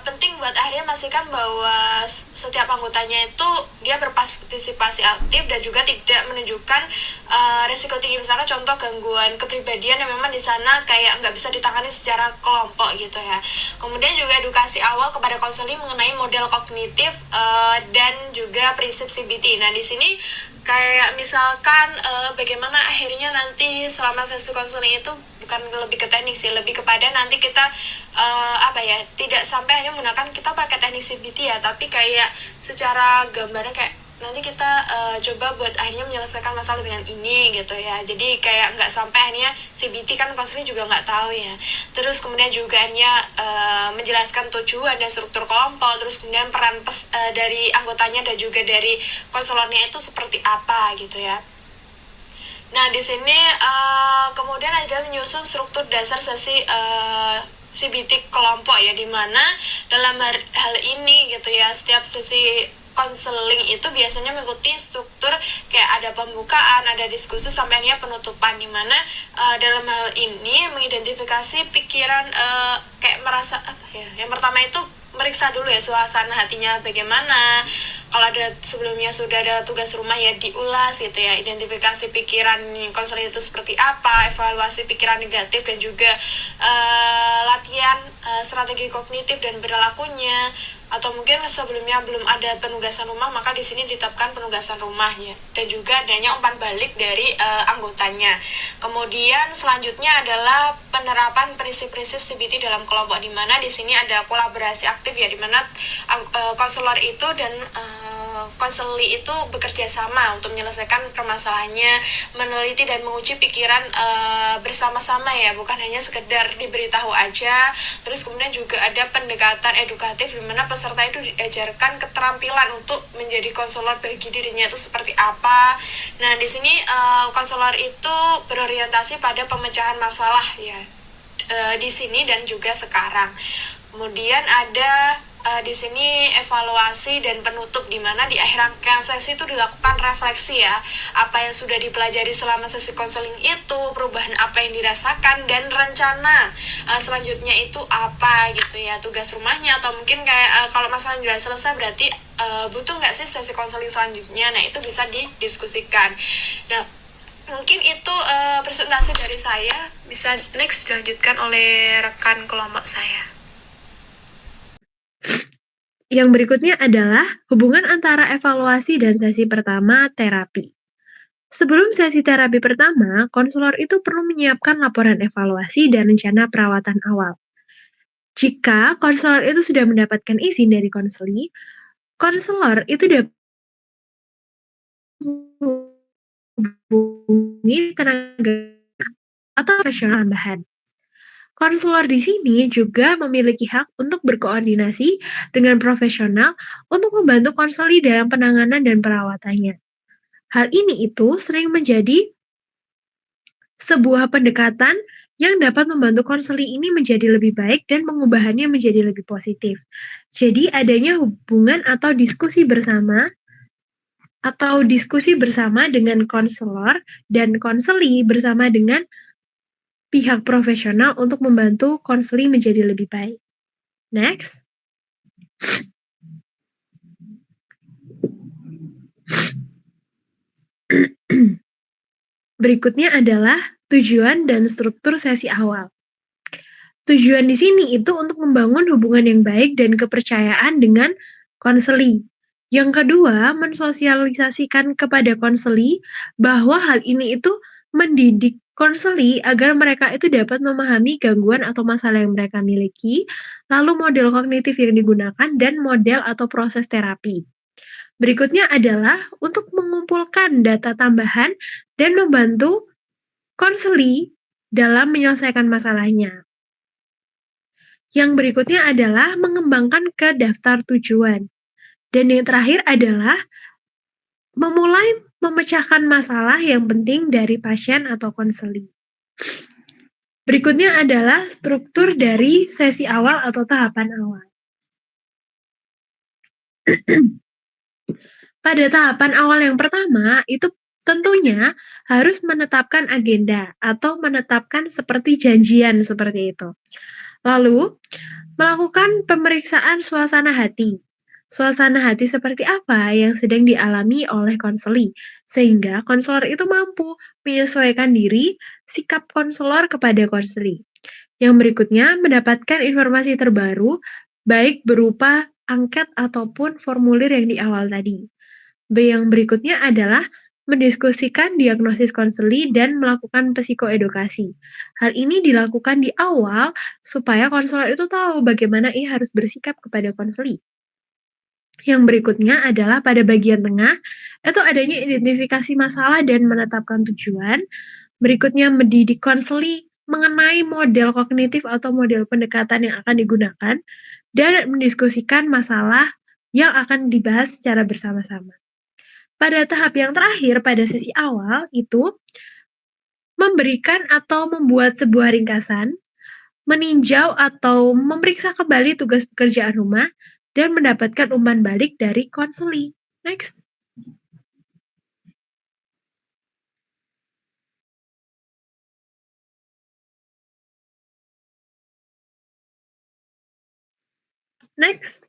penting buat akhirnya memastikan bahwa setiap anggotanya itu dia berpartisipasi aktif dan juga tidak menunjukkan resiko tinggi, misalnya contoh gangguan kepribadian yang memang di sana kayak nggak bisa ditangani secara kelompok gitu ya. Kemudian juga edukasi awal kepada konseling mengenai model kognitif dan juga prinsip CBT. Nah di sini kayak misalkan bagaimana akhirnya nanti selama sesi konseling itu bukan lebih ke teknik sih, lebih kepada nanti kita tidak sampai hanya menggunakan kita pakai teknik CBT ya, tapi kayak secara gambarnya kayak nanti kita coba buat akhirnya menyelesaikan masalah dengan ini gitu ya. Jadi kayak nggak sampai akhirnya CBT kan konseling juga nggak tahu ya. Terus kemudian juga hanya menjelaskan tujuan dan struktur kelompok, terus kemudian peran dari anggotanya dan juga dari konselornya itu seperti apa gitu ya. Nah di sini kemudian ada menyusun struktur dasar sesi CBT kelompok ya, dimana dalam hal ini gitu ya, setiap sesi konseling itu biasanya mengikuti struktur kayak ada pembukaan, ada diskusi sampai akhirnya penutupan, dimana dalam hal ini mengidentifikasi pikiran kayak merasa yang pertama itu meriksa dulu ya suasana hatinya bagaimana. Kalau ada sebelumnya sudah ada tugas rumah ya diulas gitu ya, identifikasi pikiran konseling itu seperti apa, evaluasi pikiran negatif dan juga latihan strategi kognitif dan perilakunya. Atau mungkin sebelumnya belum ada penugasan rumah, maka di sini ditetapkan penugasan rumahnya dan juga adanya umpan balik dari anggotanya. Kemudian selanjutnya adalah penerapan prinsip-prinsip CBT dalam kelompok, di mana di sini ada kolaborasi aktif ya, di mana konselor itu dan konseli itu bekerja sama untuk menyelesaikan permasalahannya, meneliti dan menguji pikiran bersama-sama ya, bukan hanya sekedar diberitahu aja. Terus kemudian juga ada pendekatan edukatif, di mana peserta itu diajarkan keterampilan untuk menjadi konselor bagi dirinya itu seperti apa. Nah di sini konselor itu berorientasi pada pemecahan masalah ya, di sini dan juga sekarang. Kemudian ada di sini evaluasi dan penutup, di mana di akhir rangkaian sesi itu dilakukan refleksi ya, apa yang sudah dipelajari selama sesi konseling itu, perubahan apa yang dirasakan, dan rencana selanjutnya itu apa gitu ya, tugas rumahnya, atau mungkin kayak kalau masalah sudah selesai berarti butuh nggak sih sesi konseling selanjutnya. Nah itu bisa didiskusikan. Nah Mungkin itu presentasi dari saya. Bisa next dilanjutkan oleh rekan kelompok saya. Yang berikutnya adalah hubungan antara evaluasi dan sesi pertama terapi. Sebelum sesi terapi pertama, konselor itu perlu menyiapkan laporan evaluasi dan rencana perawatan awal. Jika konselor itu sudah mendapatkan izin dari konseli, konselor itu dapat menghubungi tenaga atau profesional tambahan. Konselor di sini juga memiliki hak untuk berkoordinasi dengan profesional untuk membantu konseli dalam penanganan dan perawatannya. Hal ini itu sering menjadi sebuah pendekatan yang dapat membantu konseli ini menjadi lebih baik dan mengubahnya menjadi lebih positif. Jadi adanya hubungan atau diskusi bersama dengan konselor dan konseli bersama dengan pihak profesional untuk membantu konseli menjadi lebih baik. Next. Berikutnya adalah tujuan dan struktur sesi awal. Tujuan di sini itu untuk membangun hubungan yang baik dan kepercayaan dengan konseli. Yang kedua, mensosialisasikan kepada konseli bahwa hal ini itu mendidik konseli agar mereka itu dapat memahami gangguan atau masalah yang mereka miliki, lalu model kognitif yang digunakan, dan model atau proses terapi. Berikutnya adalah untuk mengumpulkan data tambahan dan membantu konseli dalam menyelesaikan masalahnya. Yang berikutnya adalah mengembangkan ke daftar tujuan. Dan yang terakhir adalah memulai memecahkan masalah yang penting dari pasien atau konseli. Berikutnya adalah struktur dari sesi awal atau tahapan awal. Pada tahapan awal yang pertama, itu tentunya harus menetapkan agenda atau menetapkan seperti janjian seperti itu. Lalu, melakukan pemeriksaan suasana hati. Suasana hati seperti apa yang sedang dialami oleh konseli, sehingga konselor itu mampu menyesuaikan diri sikap konselor kepada konseli. Yang berikutnya, mendapatkan informasi terbaru, baik berupa angket ataupun formulir yang di awal tadi. Yang berikutnya adalah mendiskusikan diagnosis konseli dan melakukan psikoedukasi. Hal ini dilakukan di awal supaya konselor itu tahu bagaimana ia harus bersikap kepada konseli. Yang berikutnya adalah pada bagian tengah, itu adanya identifikasi masalah dan menetapkan tujuan. Berikutnya mendidik konseli mengenai model kognitif atau model pendekatan yang akan digunakan, dan mendiskusikan masalah yang akan dibahas secara bersama-sama. Pada tahap yang terakhir, pada sesi awal, itu memberikan atau membuat sebuah ringkasan, meninjau atau memeriksa kembali tugas pekerjaan rumah, dan mendapatkan umpan balik dari konseli. Next. Next.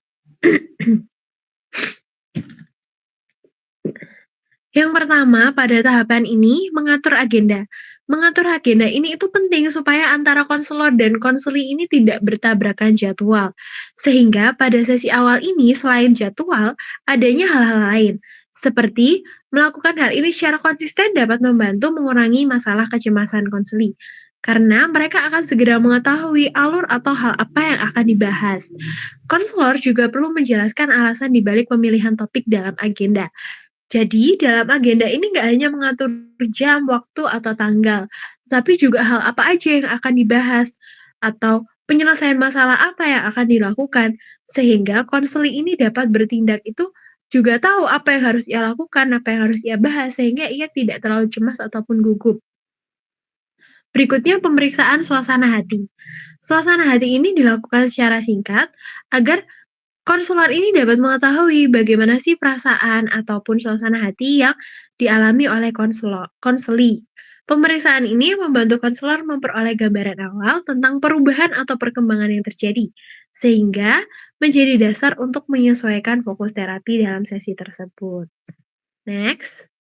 Yang pertama, pada tahapan ini, mengatur agenda. Mengatur agenda ini itu penting supaya antara konselor dan konseli ini tidak bertabrakan jadwal. Sehingga pada sesi awal ini, selain jadwal, adanya hal-hal lain. Seperti melakukan hal ini secara konsisten dapat membantu mengurangi masalah kecemasan konseli. Karena mereka akan segera mengetahui alur atau hal apa yang akan dibahas. Konselor juga perlu menjelaskan alasan dibalik pemilihan topik dalam agenda. Jadi, dalam agenda ini nggak hanya mengatur jam, waktu, atau tanggal, tapi juga hal apa aja yang akan dibahas, atau penyelesaian masalah apa yang akan dilakukan, sehingga konseli ini dapat bertindak itu juga tahu apa yang harus ia lakukan, apa yang harus ia bahas, sehingga ia tidak terlalu cemas ataupun gugup. Berikutnya, pemeriksaan suasana hati. Suasana hati ini dilakukan secara singkat agar konselor ini dapat mengetahui bagaimana sih perasaan ataupun suasana hati yang dialami oleh konseli. Pemeriksaan ini membantu konselor memperoleh gambaran awal tentang perubahan atau perkembangan yang terjadi, sehingga menjadi dasar untuk menyesuaikan fokus terapi dalam sesi tersebut. Next.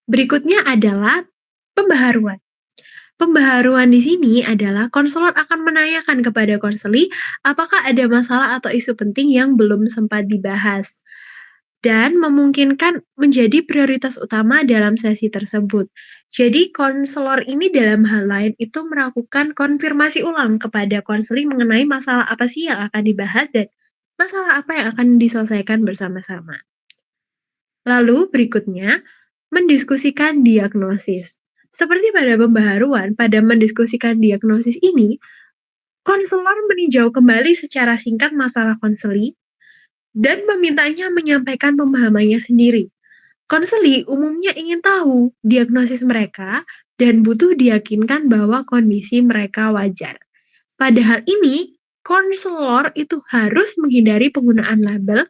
Berikutnya adalah pembaharuan. Pembaharuan di sini adalah konselor akan menanyakan kepada konseli apakah ada masalah atau isu penting yang belum sempat dibahas dan memungkinkan menjadi prioritas utama dalam sesi tersebut. Jadi konselor ini dalam hal lain itu melakukan konfirmasi ulang kepada konseli mengenai masalah apa sih yang akan dibahas dan masalah apa yang akan diselesaikan bersama-sama. Lalu berikutnya, mendiskusikan diagnosis. Seperti pada pembaharuan, pada mendiskusikan diagnosis ini, konselor meninjau kembali secara singkat masalah konseli dan memintanya menyampaikan pemahamannya sendiri. Konseli umumnya ingin tahu diagnosis mereka dan butuh diyakinkan bahwa kondisi mereka wajar. Pada hal ini, konselor itu harus menghindari penggunaan label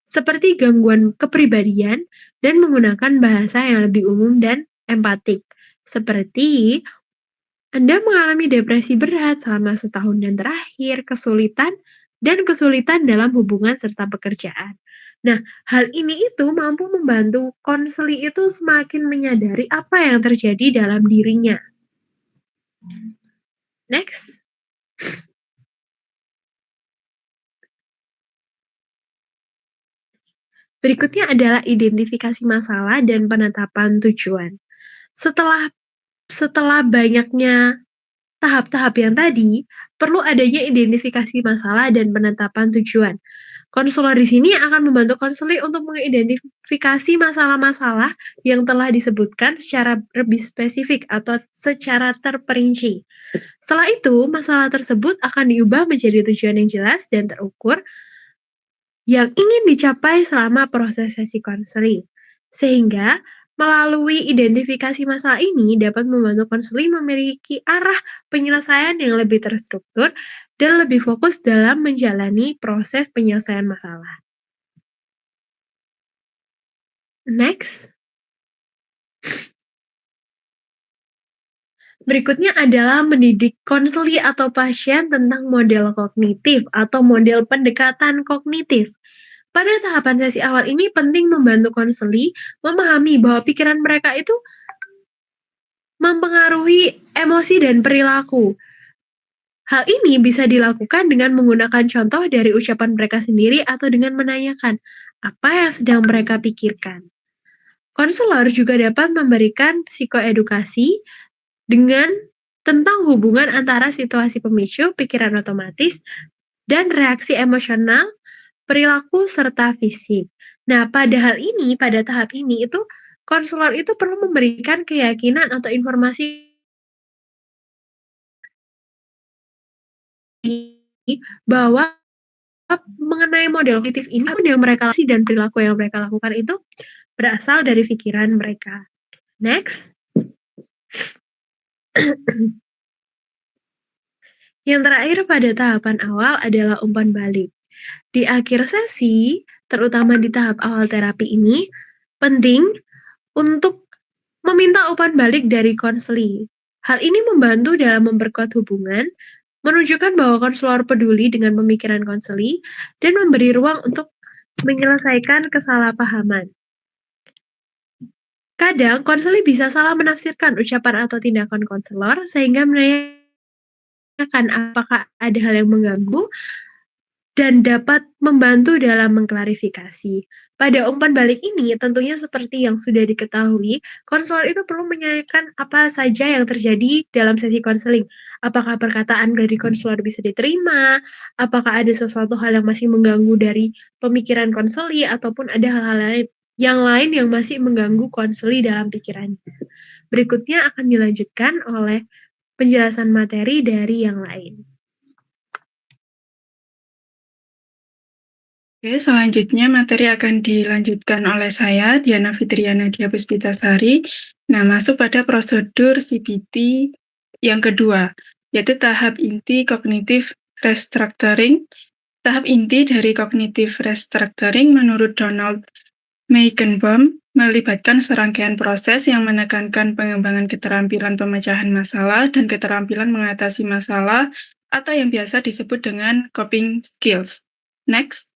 seperti gangguan kepribadian dan menggunakan bahasa yang lebih umum dan empatik. Seperti Anda mengalami depresi berat selama setahun dan terakhir, kesulitan dalam hubungan serta pekerjaan. Nah, hal ini itu mampu membantu konseli itu semakin menyadari apa yang terjadi dalam dirinya. Next. Berikutnya adalah identifikasi masalah dan penetapan tujuan. Setelah banyaknya tahap-tahap yang tadi, perlu adanya identifikasi masalah dan penetapan tujuan. Konselor di sini akan membantu konseli untuk mengidentifikasi masalah-masalah yang telah disebutkan secara lebih spesifik atau secara terperinci. Setelah itu, masalah tersebut akan diubah menjadi tujuan yang jelas dan terukur yang ingin dicapai selama proses sesi konseling. Sehingga melalui identifikasi masalah ini dapat membantu konseling memiliki arah penyelesaian yang lebih terstruktur dan lebih fokus dalam menjalani proses penyelesaian masalah. Next. Berikutnya adalah mendidik konseli atau pasien tentang model kognitif atau model pendekatan kognitif. Pada tahapan sesi awal ini penting membantu konseli memahami bahwa pikiran mereka itu mempengaruhi emosi dan perilaku. Hal ini bisa dilakukan dengan menggunakan contoh dari ucapan mereka sendiri atau dengan menanyakan apa yang sedang mereka pikirkan. Konselor juga dapat memberikan psikoedukasi dengan tentang hubungan antara situasi pemicu, pikiran otomatis, dan reaksi emosional, perilaku, serta fisik. Nah, pada tahap ini itu konselor itu perlu memberikan keyakinan atau informasi bahwa mengenai model kognitif ini yang mereka lakukan dan perilaku yang mereka lakukan itu berasal dari pikiran mereka. Next. Yang terakhir pada tahapan awal adalah umpan balik. Di akhir sesi, terutama di tahap awal terapi ini, penting untuk meminta umpan balik dari konseli. Hal ini membantu dalam memperkuat hubungan, menunjukkan bahwa konselor peduli dengan pemikiran konseli, dan memberi ruang untuk menyelesaikan kesalahpahaman. Kadang, konseli bisa salah menafsirkan ucapan atau tindakan konselor, sehingga menanyakan apakah ada hal yang mengganggu, dan dapat membantu dalam mengklarifikasi. Pada umpan balik ini, tentunya seperti yang sudah diketahui, konselor itu perlu menanyakan apa saja yang terjadi dalam sesi konseling. Apakah perkataan dari konselor bisa diterima, apakah ada sesuatu hal yang masih mengganggu dari pemikiran konseli, ataupun ada hal-hal yang lain yang masih mengganggu konseli dalam pikirannya. Berikutnya akan dilanjutkan oleh penjelasan materi dari yang lain. Oke, selanjutnya materi akan dilanjutkan oleh saya, Diana Fitriana Dia Puspitasari. Nah, masuk pada prosedur CBT yang kedua, yaitu tahap inti cognitive restructuring. Tahap inti dari cognitive restructuring menurut Donald Meigenbaum melibatkan serangkaian proses yang menekankan pengembangan keterampilan pemecahan masalah dan keterampilan mengatasi masalah atau yang biasa disebut dengan coping skills. Next.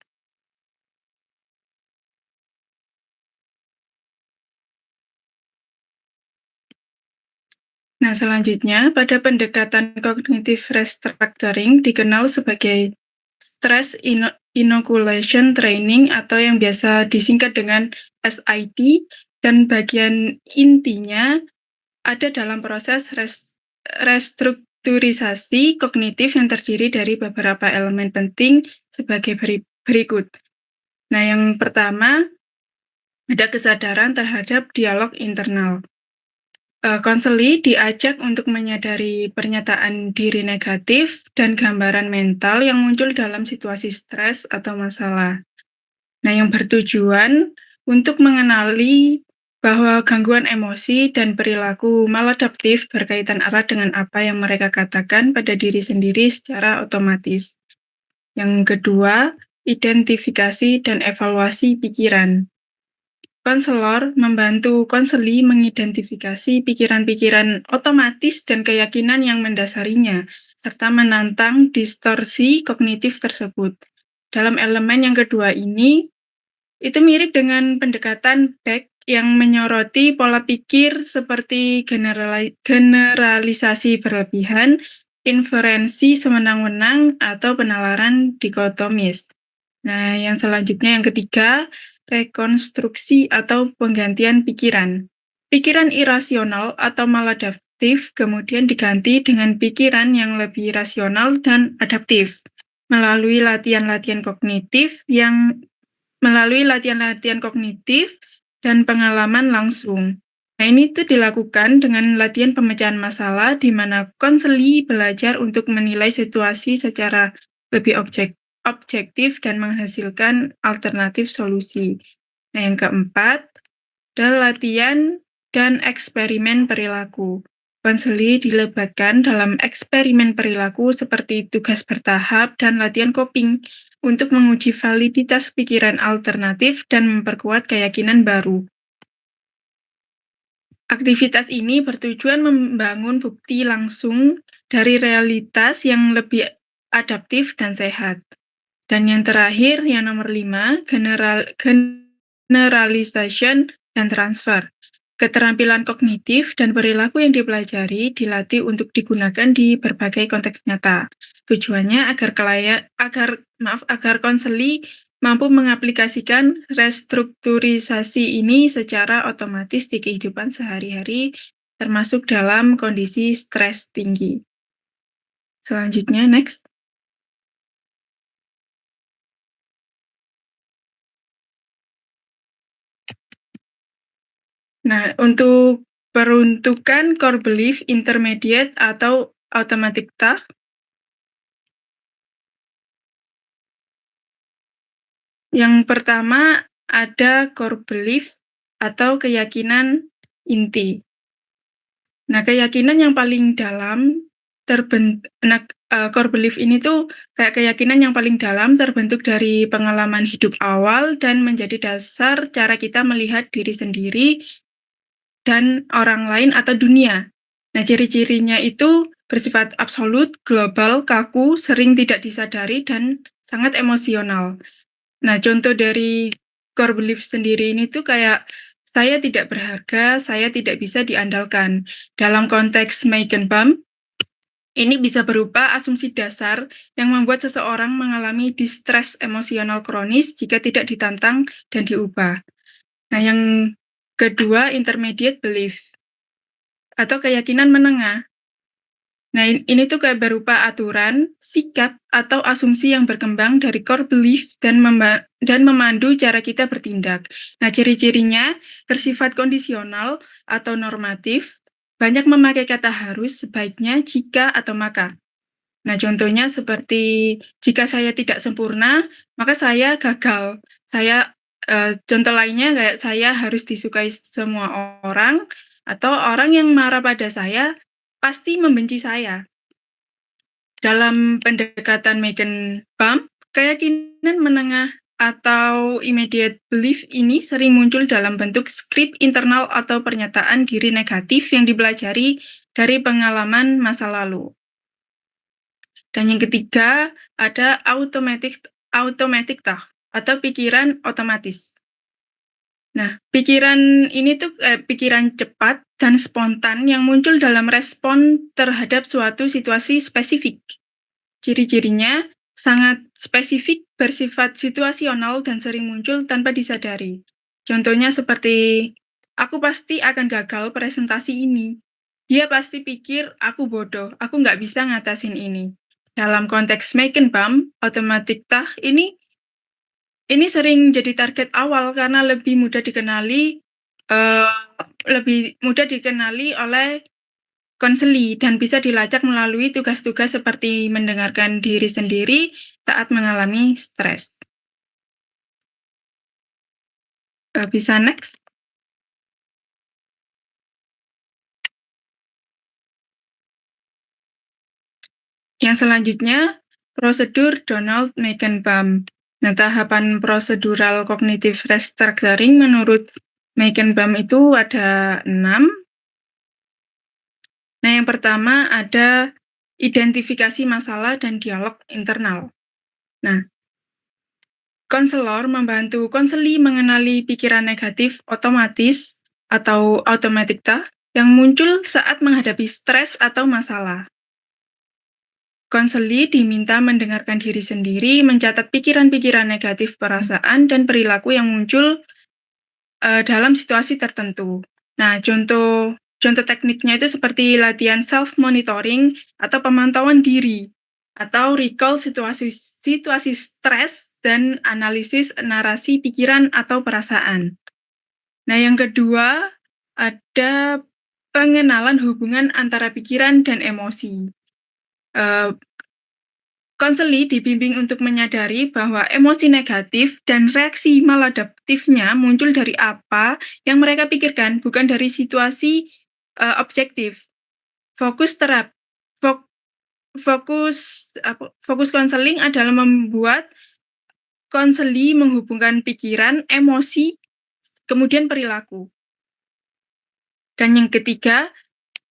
Nah, selanjutnya, pada pendekatan cognitive restructuring dikenal sebagai stress inoculation training atau yang biasa disingkat dengan SIT, dan bagian intinya ada dalam proses restrukturisasi kognitif yang terdiri dari beberapa elemen penting sebagai berikut. Nah, yang pertama, ada kesadaran terhadap dialog internal. Konseli diajak untuk menyadari pernyataan diri negatif dan gambaran mental yang muncul dalam situasi stres atau masalah. Nah, yang bertujuan untuk mengenali bahwa gangguan emosi dan perilaku maladaptif berkaitan erat dengan apa yang mereka katakan pada diri sendiri secara otomatis. Yang kedua, identifikasi dan evaluasi pikiran. Konselor membantu konseli mengidentifikasi pikiran-pikiran otomatis dan keyakinan yang mendasarinya, serta menantang distorsi kognitif tersebut. Dalam elemen yang kedua ini, itu mirip dengan pendekatan Beck yang menyoroti pola pikir seperti generalisasi berlebihan, inferensi sewenang-wenang, atau penalaran dikotomis. Nah, yang selanjutnya yang ketiga, rekonstruksi atau penggantian pikiran. Pikiran irasional atau maladaptif kemudian diganti dengan pikiran yang lebih rasional dan adaptif melalui latihan-latihan kognitif dan pengalaman langsung. Nah, ini tuh dilakukan dengan latihan pemecahan masalah di mana konseli belajar untuk menilai situasi secara lebih objektif dan menghasilkan alternatif solusi. Nah, yang keempat, adalah latihan dan eksperimen perilaku. Konseli dilebatkan dalam eksperimen perilaku seperti tugas bertahap dan latihan coping untuk menguji validitas pikiran alternatif dan memperkuat keyakinan baru. Aktivitas ini bertujuan membangun bukti langsung dari realitas yang lebih adaptif dan sehat. Dan yang terakhir, yang nomor 5, generalization dan transfer. Keterampilan kognitif dan perilaku yang dipelajari dilatih untuk digunakan di berbagai konteks nyata. Tujuannya agar konseli mampu mengaplikasikan restrukturisasi ini secara otomatis di kehidupan sehari-hari, termasuk dalam kondisi stres tinggi. Selanjutnya, next. Nah, untuk peruntukan core belief intermediate atau automatic task, yang pertama ada core belief atau keyakinan inti. Nah, keyakinan yang paling dalam core belief ini tuh kayak keyakinan yang paling dalam terbentuk dari pengalaman hidup awal dan menjadi dasar cara kita melihat diri sendiri dan orang lain atau dunia. Nah, ciri-cirinya itu bersifat absolut, global, kaku, sering tidak disadari, dan sangat emosional. Nah, contoh dari core belief sendiri ini tuh kayak saya tidak berharga, saya tidak bisa diandalkan. Dalam konteks Meigenbaum, ini bisa berupa asumsi dasar yang membuat seseorang mengalami distress emosional kronis jika tidak ditantang dan diubah. Nah, yang kedua, intermediate belief atau keyakinan menengah. Nah, ini tuh kayak berupa aturan, sikap, atau asumsi yang berkembang dari core belief dan memandu cara kita bertindak. Nah, ciri-cirinya bersifat kondisional atau normatif, banyak memakai kata harus, sebaiknya, jika, atau maka. Nah, contohnya seperti jika saya tidak sempurna, maka saya gagal. Contoh lainnya kayak saya harus disukai semua orang, atau orang yang marah pada saya pasti membenci saya. Dalam pendekatan Meigenbaum, keyakinan menengah atau immediate belief ini sering muncul dalam bentuk skrip internal atau pernyataan diri negatif yang dipelajari dari pengalaman masa lalu. Dan yang ketiga, ada automatic thought atau pikiran otomatis. Nah, pikiran ini tuh pikiran cepat dan spontan yang muncul dalam respon terhadap suatu situasi spesifik. Ciri-cirinya sangat spesifik, bersifat situasional, dan sering muncul tanpa disadari. Contohnya seperti, aku pasti akan gagal presentasi ini. Dia pasti pikir aku bodoh, aku nggak bisa ngatasin ini. Dalam konteks Meikenbaum, automatic task ini sering jadi target awal karena lebih mudah dikenali oleh konseli dan bisa dilacak melalui tugas-tugas seperti mendengarkan diri sendiri saat mengalami stres. Bisa next? Yang selanjutnya, prosedur Donald Meikenbaum. Nah, tahapan prosedural cognitive restructuring menurut Meikenbaum itu ada 6. Nah, yang pertama ada identifikasi masalah dan dialog internal. Nah, konselor membantu konseli mengenali pikiran negatif otomatis atau automatic task yang muncul saat menghadapi stres atau masalah. Konseli diminta mendengarkan diri sendiri, mencatat pikiran-pikiran negatif, perasaan, dan perilaku yang muncul dalam situasi tertentu. Nah, contoh tekniknya itu seperti latihan self-monitoring atau pemantauan diri, atau recall situasi stres dan analisis narasi pikiran atau perasaan. Nah, yang kedua ada pengenalan hubungan antara pikiran dan emosi. Konseli dibimbing untuk menyadari bahwa emosi negatif dan reaksi maladaptifnya muncul dari apa yang mereka pikirkan, bukan dari situasi objektif. Fokus konseling adalah membuat konseli menghubungkan pikiran, emosi, kemudian perilaku. Dan yang ketiga,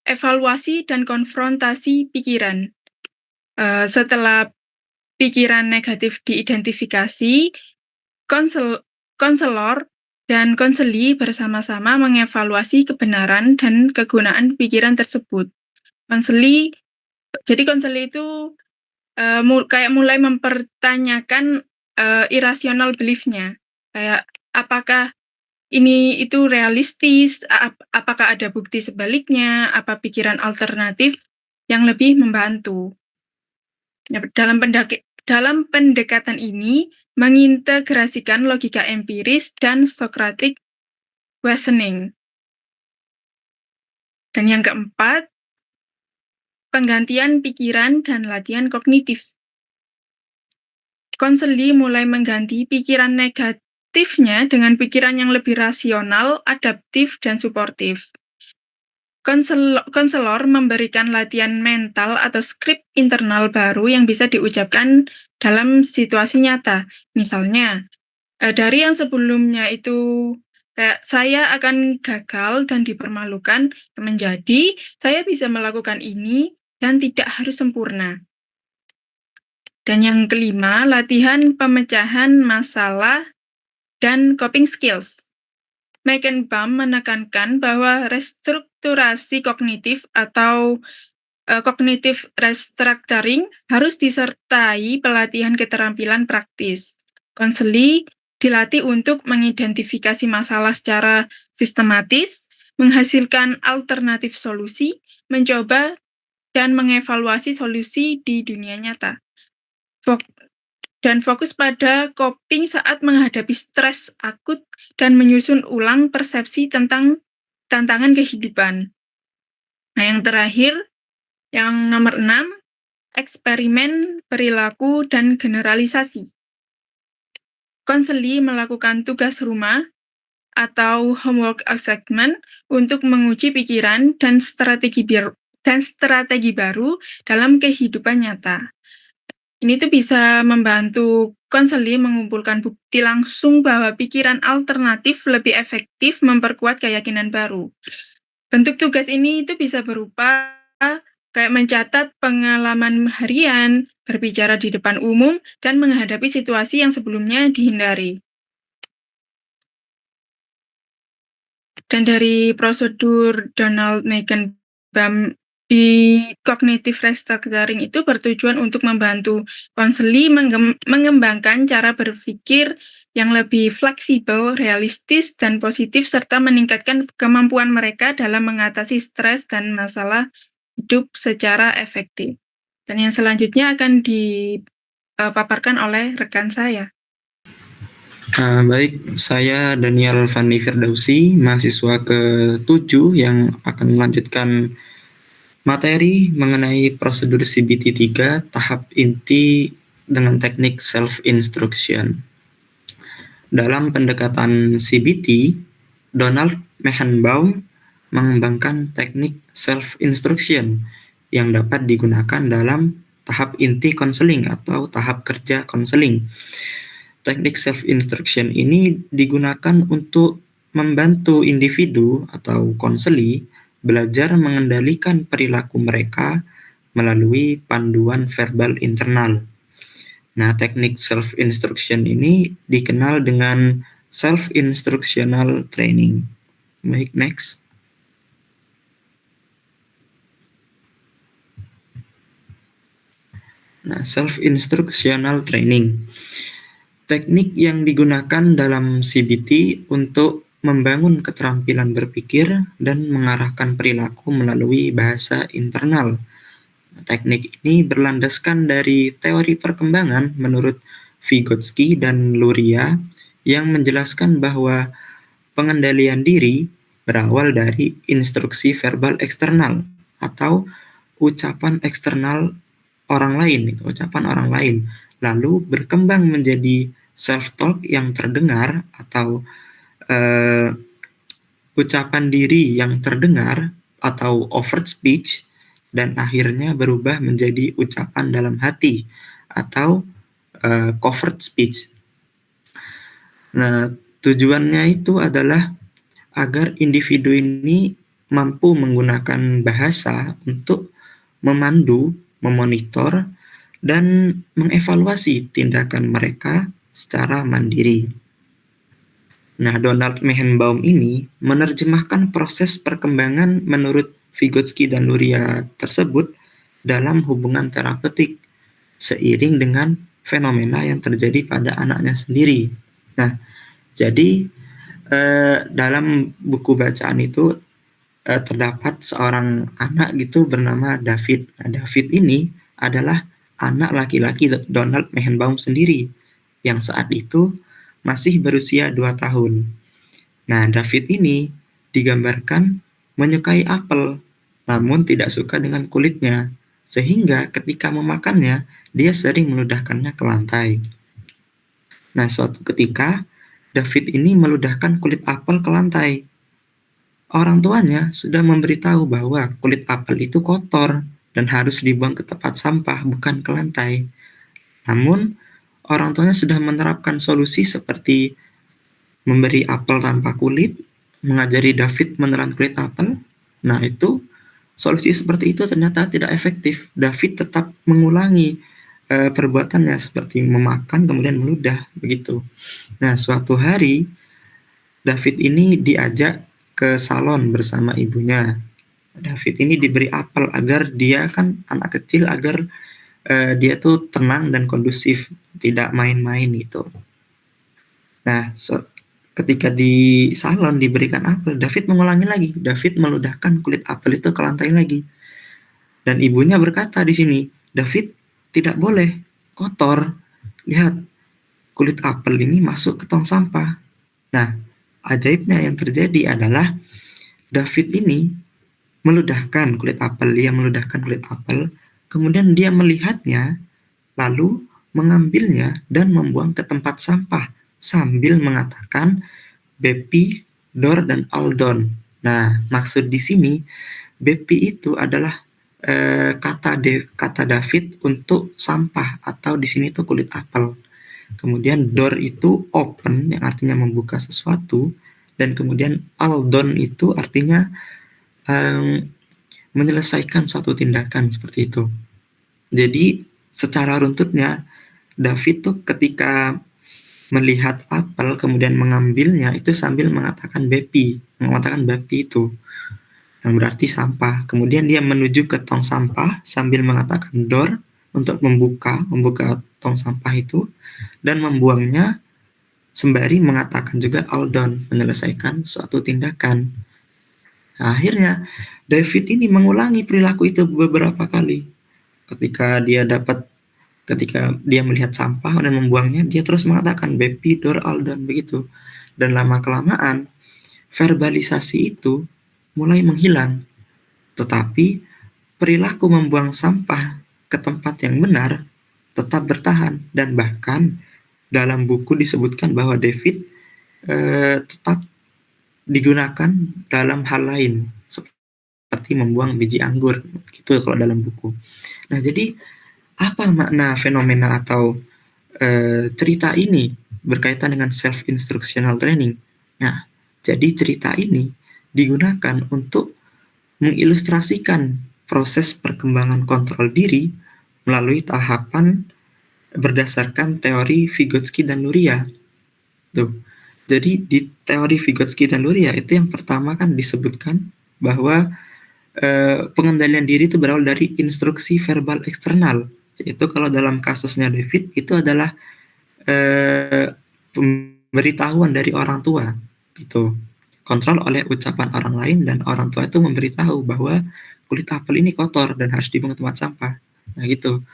evaluasi dan konfrontasi pikiran. Setelah pikiran negatif diidentifikasi, konselor dan konseli bersama-sama mengevaluasi kebenaran dan kegunaan pikiran tersebut. Konseli itu kayak mulai mempertanyakan irrational belief-nya, kayak apakah ini itu realistis, apakah ada bukti sebaliknya, apa pikiran alternatif yang lebih membantu. Dalam pendekatan ini mengintegrasikan logika empiris dan Socratic questioning. Dan yang keempat, penggantian pikiran dan latihan kognitif. Konseli mulai mengganti pikiran negatifnya dengan pikiran yang lebih rasional, adaptif, dan suportif. Konselor memberikan latihan mental atau skrip internal baru yang bisa diucapkan dalam situasi nyata. Misalnya, dari yang sebelumnya itu saya akan gagal dan dipermalukan, menjadi saya bisa melakukan ini dan tidak harus sempurna. Dan yang kelima, latihan pemecahan masalah dan coping skills. Meikenbaum menekankan bahwa restrukturasi kognitif atau cognitive restructuring harus disertai pelatihan keterampilan praktis. Konseli dilatih untuk mengidentifikasi masalah secara sistematis, menghasilkan alternatif solusi, mencoba dan mengevaluasi solusi di dunia nyata. Dan fokus pada coping saat menghadapi stres akut dan menyusun ulang persepsi tentang tantangan kehidupan. Nah, yang terakhir, yang nomor 6, eksperimen perilaku dan generalisasi. Konseli melakukan tugas rumah atau homework assignment untuk menguji pikiran dan strategi baru dalam kehidupan nyata. Ini tuh bisa membantu konseli mengumpulkan bukti langsung bahwa pikiran alternatif lebih efektif memperkuat keyakinan baru. Bentuk tugas ini itu bisa berupa kayak mencatat pengalaman harian, berbicara di depan umum, dan menghadapi situasi yang sebelumnya dihindari. Dan dari prosedur Donald Megenbaum di cognitive restructuring itu bertujuan untuk membantu konseli mengembangkan cara berpikir yang lebih fleksibel, realistis, dan positif, serta meningkatkan kemampuan mereka dalam mengatasi stres dan masalah hidup secara efektif. Dan yang selanjutnya akan dipaparkan oleh rekan saya. Baik, saya Daniel Fandi Firdausi, mahasiswa ke-7 yang akan melanjutkan materi mengenai prosedur CBT 3 tahap inti dengan teknik self-instruction. Dalam pendekatan CBT, Donald Megenbaum mengembangkan teknik self-instruction yang dapat digunakan dalam tahap inti konseling atau tahap kerja konseling. Teknik self-instruction ini digunakan untuk membantu individu atau konseli belajar mengendalikan perilaku mereka melalui panduan verbal internal. Nah, teknik self-instruction ini dikenal dengan self-instructional training. Baik, next. Nah, self-instructional training. Teknik yang digunakan dalam CBT untuk membangun keterampilan berpikir dan mengarahkan perilaku melalui bahasa internal. Teknik ini berlandaskan dari teori perkembangan menurut Vygotsky dan Luria yang menjelaskan bahwa pengendalian diri berawal dari instruksi verbal eksternal atau ucapan eksternal orang lain, lalu berkembang menjadi self-talk yang terdengar atau ucapan diri yang terdengar atau overt speech, dan akhirnya berubah menjadi ucapan dalam hati atau covert speech. Nah, tujuannya itu adalah agar individu ini mampu menggunakan bahasa untuk memandu, memonitor, dan mengevaluasi tindakan mereka secara mandiri. Nah, Donald Megenbaum ini menerjemahkan proses perkembangan menurut Vygotsky dan Luria tersebut dalam hubungan terapeutik seiring dengan fenomena yang terjadi pada anaknya sendiri. Nah, jadi dalam buku bacaan itu terdapat seorang anak gitu bernama David. Nah, David ini adalah anak laki-laki Donald Megenbaum sendiri yang saat itu masih berusia 2 tahun. Nah, David ini digambarkan menyukai apel, namun tidak suka dengan kulitnya, sehingga ketika memakannya, dia sering meludahkannya ke lantai. Nah, suatu ketika, David ini meludahkan kulit apel ke lantai. Orang tuanya sudah memberitahu bahwa kulit apel itu kotor dan harus dibuang ke tempat sampah, bukan ke lantai. Namun, orang tuanya sudah menerapkan solusi seperti memberi apel tanpa kulit, mengajari David menelan kulit apel. Nah, itu solusi seperti itu ternyata tidak efektif. David tetap mengulangi perbuatannya seperti memakan kemudian meludah begitu. Nah, suatu hari David ini diajak ke salon bersama ibunya. David ini diberi apel agar dia kan anak kecil, agar dia tuh tenang dan kondusif, tidak main-main gitu. Nah, ketika di salon diberikan apel, David mengulangi lagi. David meludahkan kulit apel itu ke lantai lagi. Dan ibunya berkata di sini, David tidak boleh, kotor. Lihat, kulit apel ini masuk ke tong sampah. Nah, ajaibnya yang terjadi adalah David ini meludahkan kulit apel, kemudian dia melihatnya, lalu mengambilnya dan membuang ke tempat sampah sambil mengatakan Bepi, Dor, dan Aldon. Nah, maksud di sini Bepi itu adalah kata David untuk sampah atau di sini itu kulit apel. Kemudian Dor itu open yang artinya membuka sesuatu, dan kemudian Aldon itu artinya menyelesaikan suatu tindakan seperti itu. Jadi secara runtutnya David tuh ketika melihat apel kemudian mengambilnya itu sambil mengatakan Bepi, mengatakan bapi itu, yang berarti sampah. Kemudian dia menuju ke tong sampah sambil mengatakan door untuk membuka tong sampah itu, dan membuangnya sembari mengatakan juga all done, menyelesaikan suatu tindakan. Nah, akhirnya David ini mengulangi perilaku itu beberapa kali. Ketika dia melihat sampah dan membuangnya, dia terus mengatakan baby door all done, begitu. Dan lama-kelamaan verbalisasi itu mulai menghilang. Tetapi perilaku membuang sampah ke tempat yang benar tetap bertahan, dan bahkan dalam buku disebutkan bahwa David tetap digunakan dalam hal lain seperti membuang biji anggur, gitu kalau dalam buku. Nah, jadi apa makna fenomena atau cerita ini berkaitan dengan self-instructional training? Nah, jadi cerita ini digunakan untuk mengilustrasikan proses perkembangan kontrol diri melalui tahapan berdasarkan teori Vygotsky dan Luria. Tuh. Jadi di teori Vygotsky dan Luria itu yang pertama kan disebutkan bahwa pengendalian diri itu berawal dari instruksi verbal eksternal. Yaitu kalau dalam kasusnya David itu adalah pemberitahuan dari orang tua, gitu. Kontrol oleh ucapan orang lain, dan orang tua itu memberitahu bahwa kulit apel ini kotor dan harus dibuang ke tempat sampah. Nah, gitu.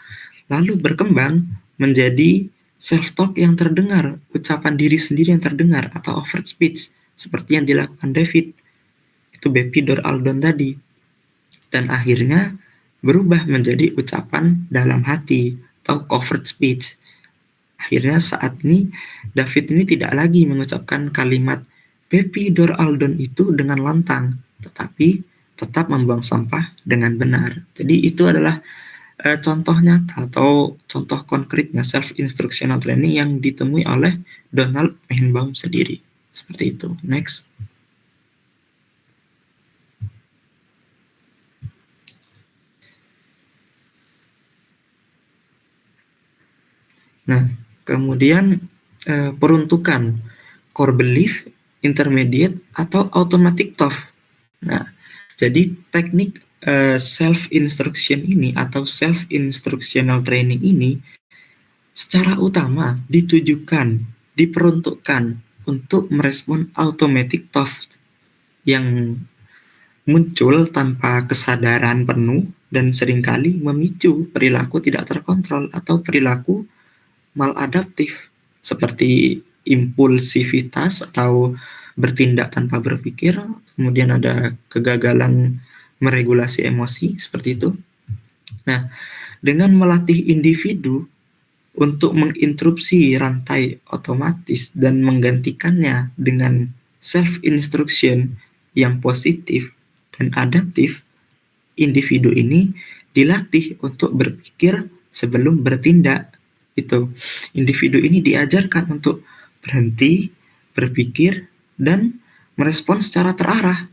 Lalu berkembang menjadi self-talk yang terdengar, ucapan diri sendiri yang terdengar, atau overt speech, seperti yang dilakukan David. Itu baby door all done tadi. Dan akhirnya berubah menjadi ucapan dalam hati, atau covert speech. Akhirnya saat ini, David ini tidak lagi mengucapkan kalimat baby door all done itu dengan lantang, tetapi tetap membuang sampah dengan benar. Jadi itu adalah contoh nyata atau contoh konkretnya self-instructional training yang ditemui oleh Donald Mehenbaum sendiri. Seperti itu. Next. Nah, kemudian peruntukan core belief, intermediate, atau automatic thought. Nah, jadi teknik self-instruction ini atau self-instructional training ini secara utama ditujukan, diperuntukkan untuk merespon automatic thought yang muncul tanpa kesadaran penuh dan seringkali memicu perilaku tidak terkontrol atau perilaku maladaptif seperti impulsivitas atau bertindak tanpa berpikir, kemudian ada kegagalan meregulasi emosi, seperti itu. Nah, dengan melatih individu untuk menginterupsi rantai otomatis dan menggantikannya dengan self-instruction yang positif dan adaptif, individu ini dilatih untuk berpikir sebelum bertindak. Itu. Individu ini diajarkan untuk berhenti, berpikir, dan merespon secara terarah.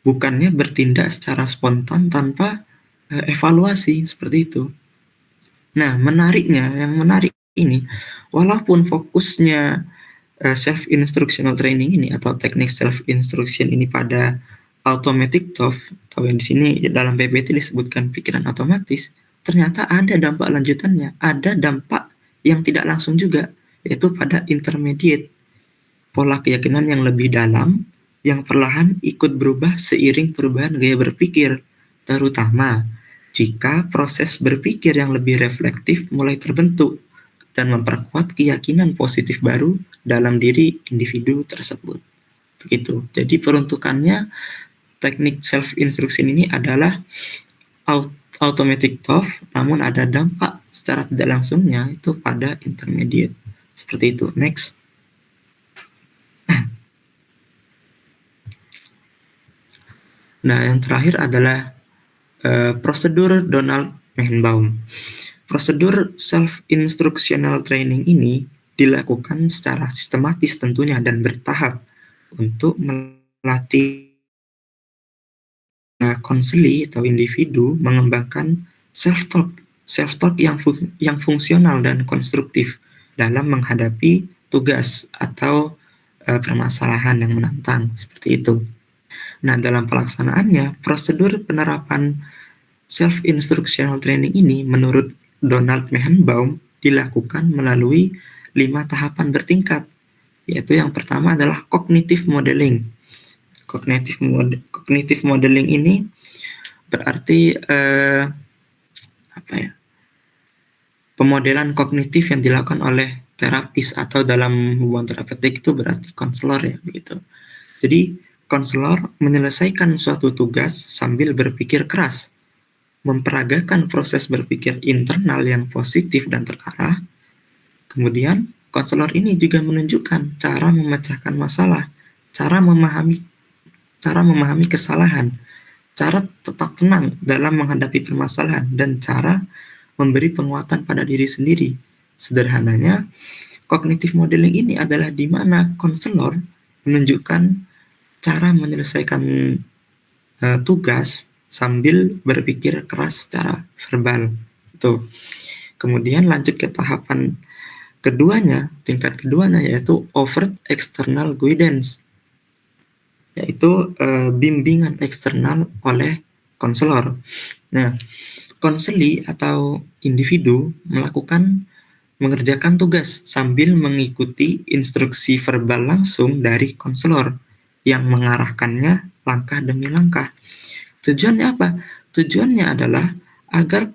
Bukannya bertindak secara spontan tanpa evaluasi, seperti itu. Nah, yang menarik ini, walaupun fokusnya self-instructional training ini atau teknik self-instruction ini pada automatic thought, atau yang di sini dalam PPT disebutkan pikiran otomatis, ternyata ada dampak lanjutannya, ada dampak yang tidak langsung juga, yaitu pada intermediate, pola keyakinan yang lebih dalam, yang perlahan ikut berubah seiring perubahan gaya berpikir, terutama jika proses berpikir yang lebih reflektif mulai terbentuk dan memperkuat keyakinan positif baru dalam diri individu tersebut. Begitu. Jadi peruntukannya teknik self-instruction ini adalah automatic thought, namun ada dampak secara tidak langsungnya itu pada intermediate. Seperti itu. Next. Nah, yang terakhir adalah prosedur Donald Mehenbaum. Prosedur self-instructional training ini dilakukan secara sistematis tentunya dan bertahap untuk melatih konseli atau individu mengembangkan self-talk yang fungsional dan konstruktif dalam menghadapi tugas atau permasalahan yang menantang, seperti itu. Nah, dalam pelaksanaannya, prosedur penerapan self-instructional training ini menurut Donald Mehenbaum dilakukan melalui 5 tahapan bertingkat, yaitu yang pertama adalah cognitive modeling. Cognitive modeling ini berarti pemodelan kognitif yang dilakukan oleh terapis, atau dalam hubungan terapeutik itu berarti konselor ya, begitu. Jadi konselor menyelesaikan suatu tugas sambil berpikir keras, memperagakan proses berpikir internal yang positif dan terarah. Kemudian konselor ini juga menunjukkan cara memecahkan masalah, cara memahami kesalahan, cara tetap tenang dalam menghadapi permasalahan, dan cara memberi penguatan pada diri sendiri. Sederhananya, cognitive modeling ini adalah di mana konselor menunjukkan cara menyelesaikan tugas sambil berpikir keras secara verbal. Itu. Kemudian lanjut ke tahapan keduanya, tingkat keduanya, yaitu overt external guidance, yaitu bimbingan eksternal oleh konselor. Nah, konseli atau individu mengerjakan tugas sambil mengikuti instruksi verbal langsung dari konselor yang mengarahkannya langkah demi langkah. Tujuannya apa? Tujuannya adalah agar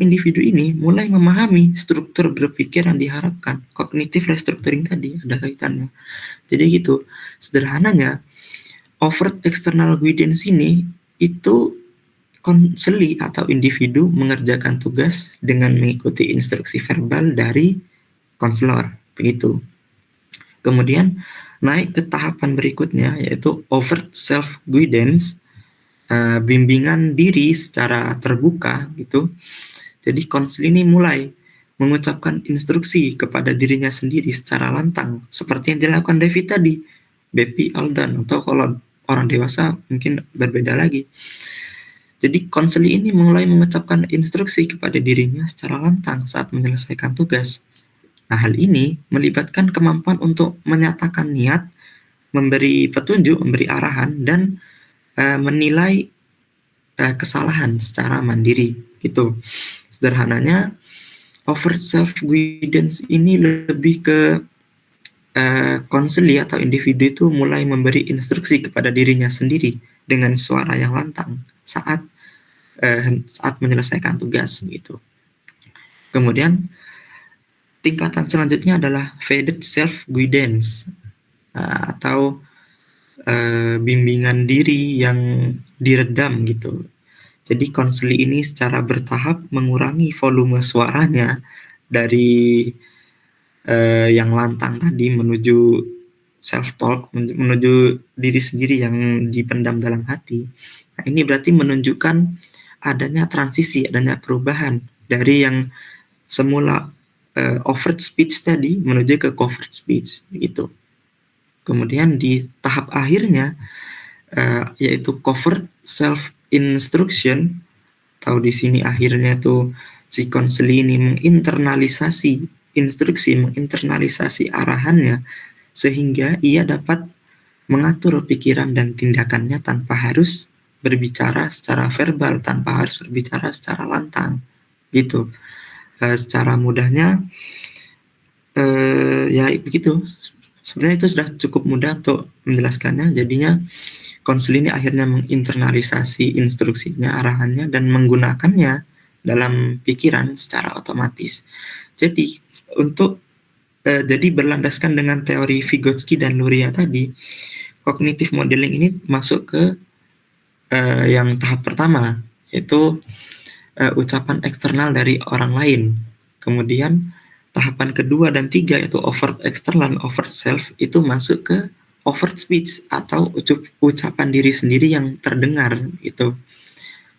individu ini mulai memahami struktur berpikir yang diharapkan. Cognitive restructuring tadi ada kaitannya. Jadi gitu, sederhananya, overt external guidance ini itu konseli atau individu mengerjakan tugas dengan mengikuti instruksi verbal dari konselor, begitu. Kemudian naik ke tahapan berikutnya, yaitu overt self guidance, bimbingan diri secara terbuka, gitu. Jadi konseli ini mulai mengucapkan instruksi kepada dirinya sendiri secara lantang, seperti yang dilakukan David tadi, Bepi, Aldan, atau kalau orang dewasa mungkin berbeda lagi. Jadi konseli ini mulai mengucapkan instruksi kepada dirinya secara lantang saat menyelesaikan tugas. Nah, hal ini melibatkan kemampuan untuk menyatakan niat, memberi petunjuk, memberi arahan, dan menilai kesalahan secara mandiri, gitu. Sederhananya, overt self guidance ini lebih ke konseli atau individu itu mulai memberi instruksi kepada dirinya sendiri dengan suara yang lantang saat menyelesaikan tugas, gitu. Kemudian tingkatan selanjutnya adalah faded self guidance, atau bimbingan diri yang diredam, gitu. Jadi konseli ini secara bertahap mengurangi volume suaranya dari yang lantang tadi menuju self-talk, menuju diri sendiri yang dipendam dalam hati. Nah, ini berarti menunjukkan adanya transisi, adanya perubahan dari yang semula overt speech tadi menuju ke covert speech, begitu. Kemudian di tahap akhirnya, yaitu covert self-instruction, atau di sini akhirnya tuh si konseli ini menginternalisasi instruksi, menginternalisasi arahannya, sehingga ia dapat mengatur pikiran dan tindakannya tanpa harus berbicara secara verbal, tanpa harus berbicara secara lantang, gitu. Secara mudahnya, ya begitu. Sebenarnya itu sudah cukup mudah untuk menjelaskannya. Jadinya konseli ini akhirnya menginternalisasi instruksinya, arahannya, dan menggunakannya dalam pikiran secara otomatis. Jadi jadi berlandaskan dengan teori Vygotsky dan Luria tadi, cognitive modeling ini masuk ke yang tahap pertama, yaitu ucapan eksternal dari orang lain. Kemudian tahapan kedua dan tiga, yaitu overt external, overt self, itu masuk ke overt speech atau ucapan diri sendiri yang terdengar, gitu.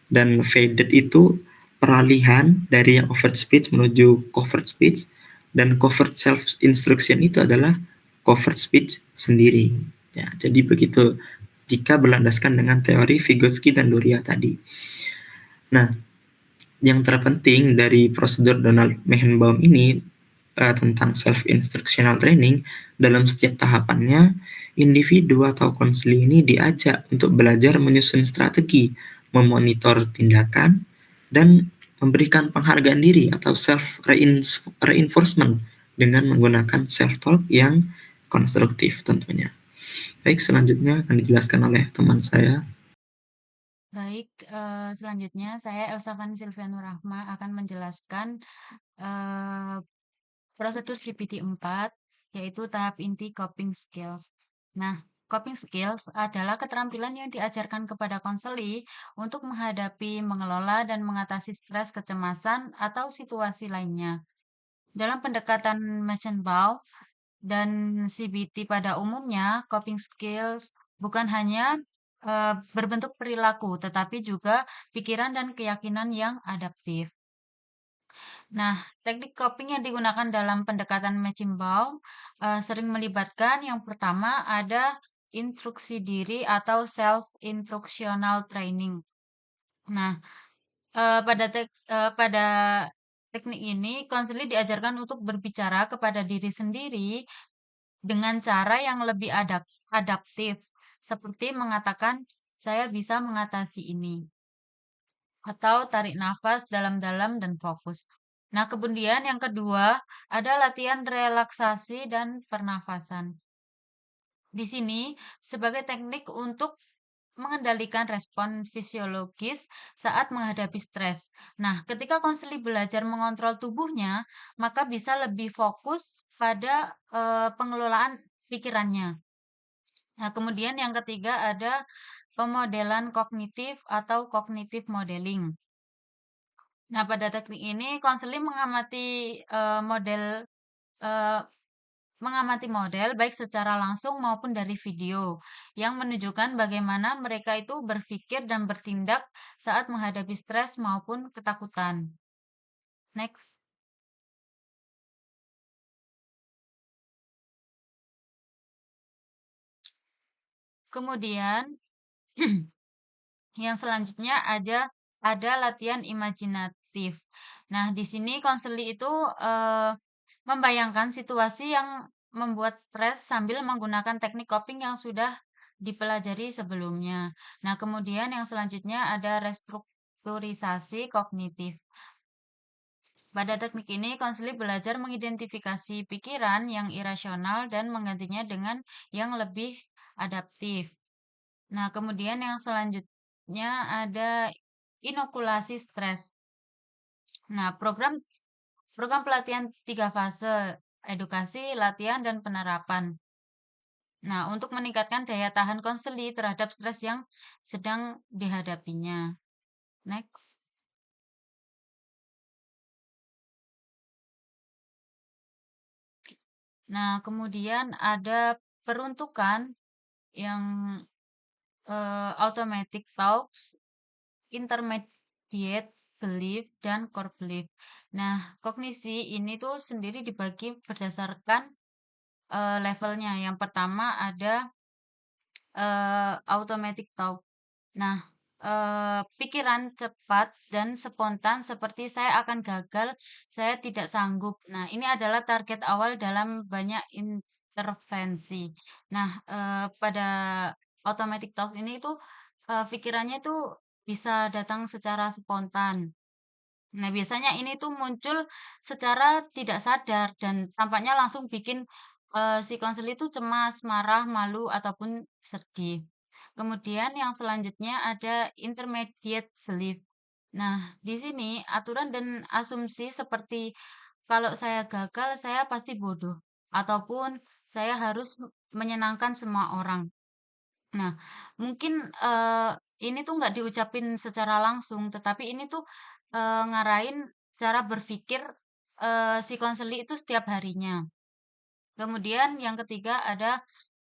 Dan faded itu peralihan dari yang overt speech menuju covert speech, dan covert self instruction itu adalah covert speech sendiri. Ya, jadi begitu jika berlandaskan dengan teori Vygotsky dan Luria tadi. Nah, yang terpenting dari prosedur Donald Mehenbaum ini tentang self-instructional training, dalam setiap tahapannya, individu atau konseling ini diajak untuk belajar menyusun strategi, memonitor tindakan, dan memberikan penghargaan diri atau self-reinforcement dengan menggunakan self-talk yang konstruktif tentunya. Baik, selanjutnya akan dijelaskan oleh teman saya. Baik, selanjutnya saya Elsa Fani Silvianur Rahma akan menjelaskan prosedur CPT 4, yaitu tahap inti coping skills. Nah, coping skills adalah keterampilan yang diajarkan kepada konseli untuk menghadapi, mengelola, dan mengatasi stres, kecemasan, atau situasi lainnya. Dalam pendekatan Menckenbaum dan CBT pada umumnya, coping skills bukan hanya berbentuk perilaku, tetapi juga pikiran dan keyakinan yang adaptif. Nah, teknik coping yang digunakan dalam pendekatan Menckenbaum sering melibatkan yang pertama ada instruksi diri atau self-instructional training. Nah, pada teknik ini, konseli diajarkan untuk berbicara kepada diri sendiri dengan cara yang lebih adaptif, seperti mengatakan, "Saya bisa mengatasi ini," atau tarik nafas dalam-dalam dan fokus. Nah, kemudian yang kedua, ada latihan relaksasi dan pernafasan. Di sini, sebagai teknik untuk mengendalikan respon fisiologis saat menghadapi stres. Nah, ketika konseli belajar mengontrol tubuhnya, maka bisa lebih fokus pada pengelolaan pikirannya. Nah, kemudian yang ketiga ada pemodelan kognitif atau cognitive modeling. Nah, pada teknik ini konseli mengamati model baik secara langsung maupun dari video yang menunjukkan bagaimana mereka itu berpikir dan bertindak saat menghadapi stres maupun ketakutan. Next. Kemudian yang selanjutnya ada latihan imajinatif. Nah, di sini konseli itu membayangkan situasi yang membuat stres sambil menggunakan teknik coping yang sudah dipelajari sebelumnya. Nah, kemudian yang selanjutnya ada restrukturisasi kognitif. Pada teknik ini, konseli belajar mengidentifikasi pikiran yang irasional dan menggantinya dengan yang lebih adaptif. Nah, kemudian yang selanjutnya ada inokulasi stres. Nah, program pelatihan 3 fase, edukasi, latihan, dan penerapan. Nah, untuk meningkatkan daya tahan konseli terhadap stres yang sedang dihadapinya. Next. Nah, kemudian ada peruntukan yang automatic talks, intermediate belief, dan core belief. Nah, kognisi ini tuh sendiri dibagi berdasarkan levelnya. Yang pertama ada automatic talk. Nah, pikiran cepat dan spontan seperti saya akan gagal, saya tidak sanggup. Nah, ini adalah target awal dalam banyak intervensi. Nah, pada automatic talk ini itu pikirannya itu bisa datang secara spontan. Nah, biasanya ini tuh muncul secara tidak sadar dan tampaknya langsung bikin si konseli itu cemas, marah, malu, ataupun sedih. Kemudian yang selanjutnya ada intermediate belief. Nah, di sini aturan dan asumsi seperti kalau saya gagal, saya pasti bodoh, ataupun saya harus menyenangkan semua orang. Nah, mungkin ini tuh nggak diucapin secara langsung, tetapi ini tuh ngarahin cara berpikir si konseli itu setiap harinya. Kemudian yang ketiga ada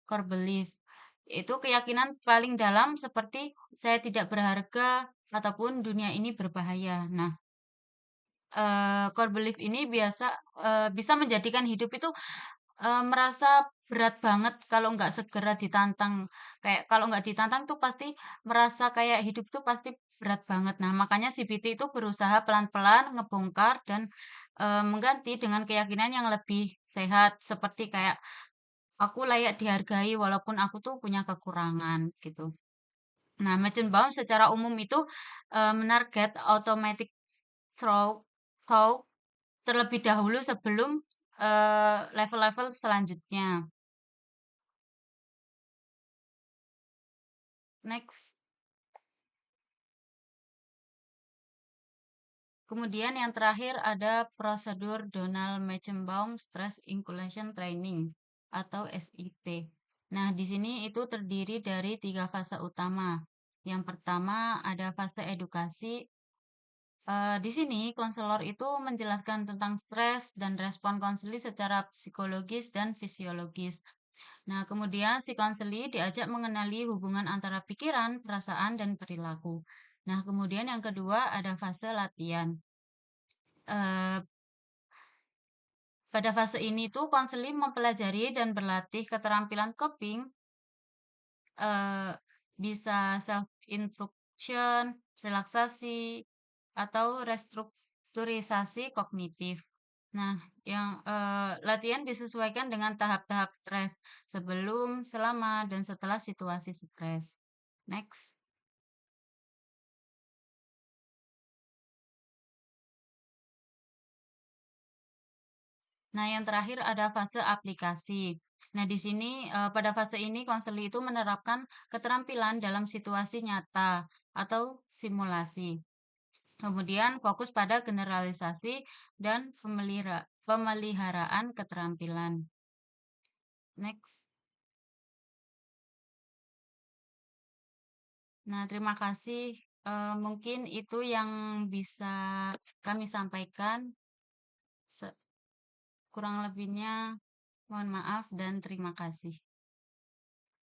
core belief. Itu keyakinan paling dalam seperti saya tidak berharga ataupun dunia ini berbahaya. Nah, core belief ini bisa menjadikan hidup itu merasa berat banget kalau nggak segera ditantang. Kayak kalau nggak ditantang tuh pasti merasa kayak hidup tuh pasti berat banget. Nah, makanya CBT itu berusaha pelan-pelan ngebongkar dan mengganti dengan keyakinan yang lebih sehat, seperti kayak, "Aku layak dihargai walaupun aku tuh punya kekurangan," gitu. Nah, Machenbaum secara umum itu, menarget automatic thought terlebih dahulu sebelum, level-level selanjutnya. Next. Kemudian yang terakhir ada prosedur Donald Menckenbaum Stress Inoculation Training atau SIT. Nah, di sini itu terdiri dari 3 fase utama. Yang pertama ada fase edukasi. Di sini konselor itu menjelaskan tentang stres dan respon konseli secara psikologis dan fisiologis. Nah, kemudian si konseli diajak mengenali hubungan antara pikiran, perasaan, dan perilaku. Nah, kemudian yang kedua ada fase latihan. Eh, Pada fase ini tuh konseli mempelajari dan berlatih keterampilan coping, eh, bisa self-instruction, relaksasi, atau restrukturisasi kognitif. Nah, yang latihan disesuaikan dengan tahap-tahap stres sebelum, selama, dan setelah situasi stres. Next. Nah, yang terakhir ada fase aplikasi. Nah, di sini pada fase ini konseli itu menerapkan keterampilan dalam situasi nyata atau simulasi. Kemudian fokus pada generalisasi dan pemeliharaan keterampilan. Next. Nah, terima kasih. Mungkin itu yang bisa kami sampaikan. Kurang lebihnya mohon maaf dan terima kasih.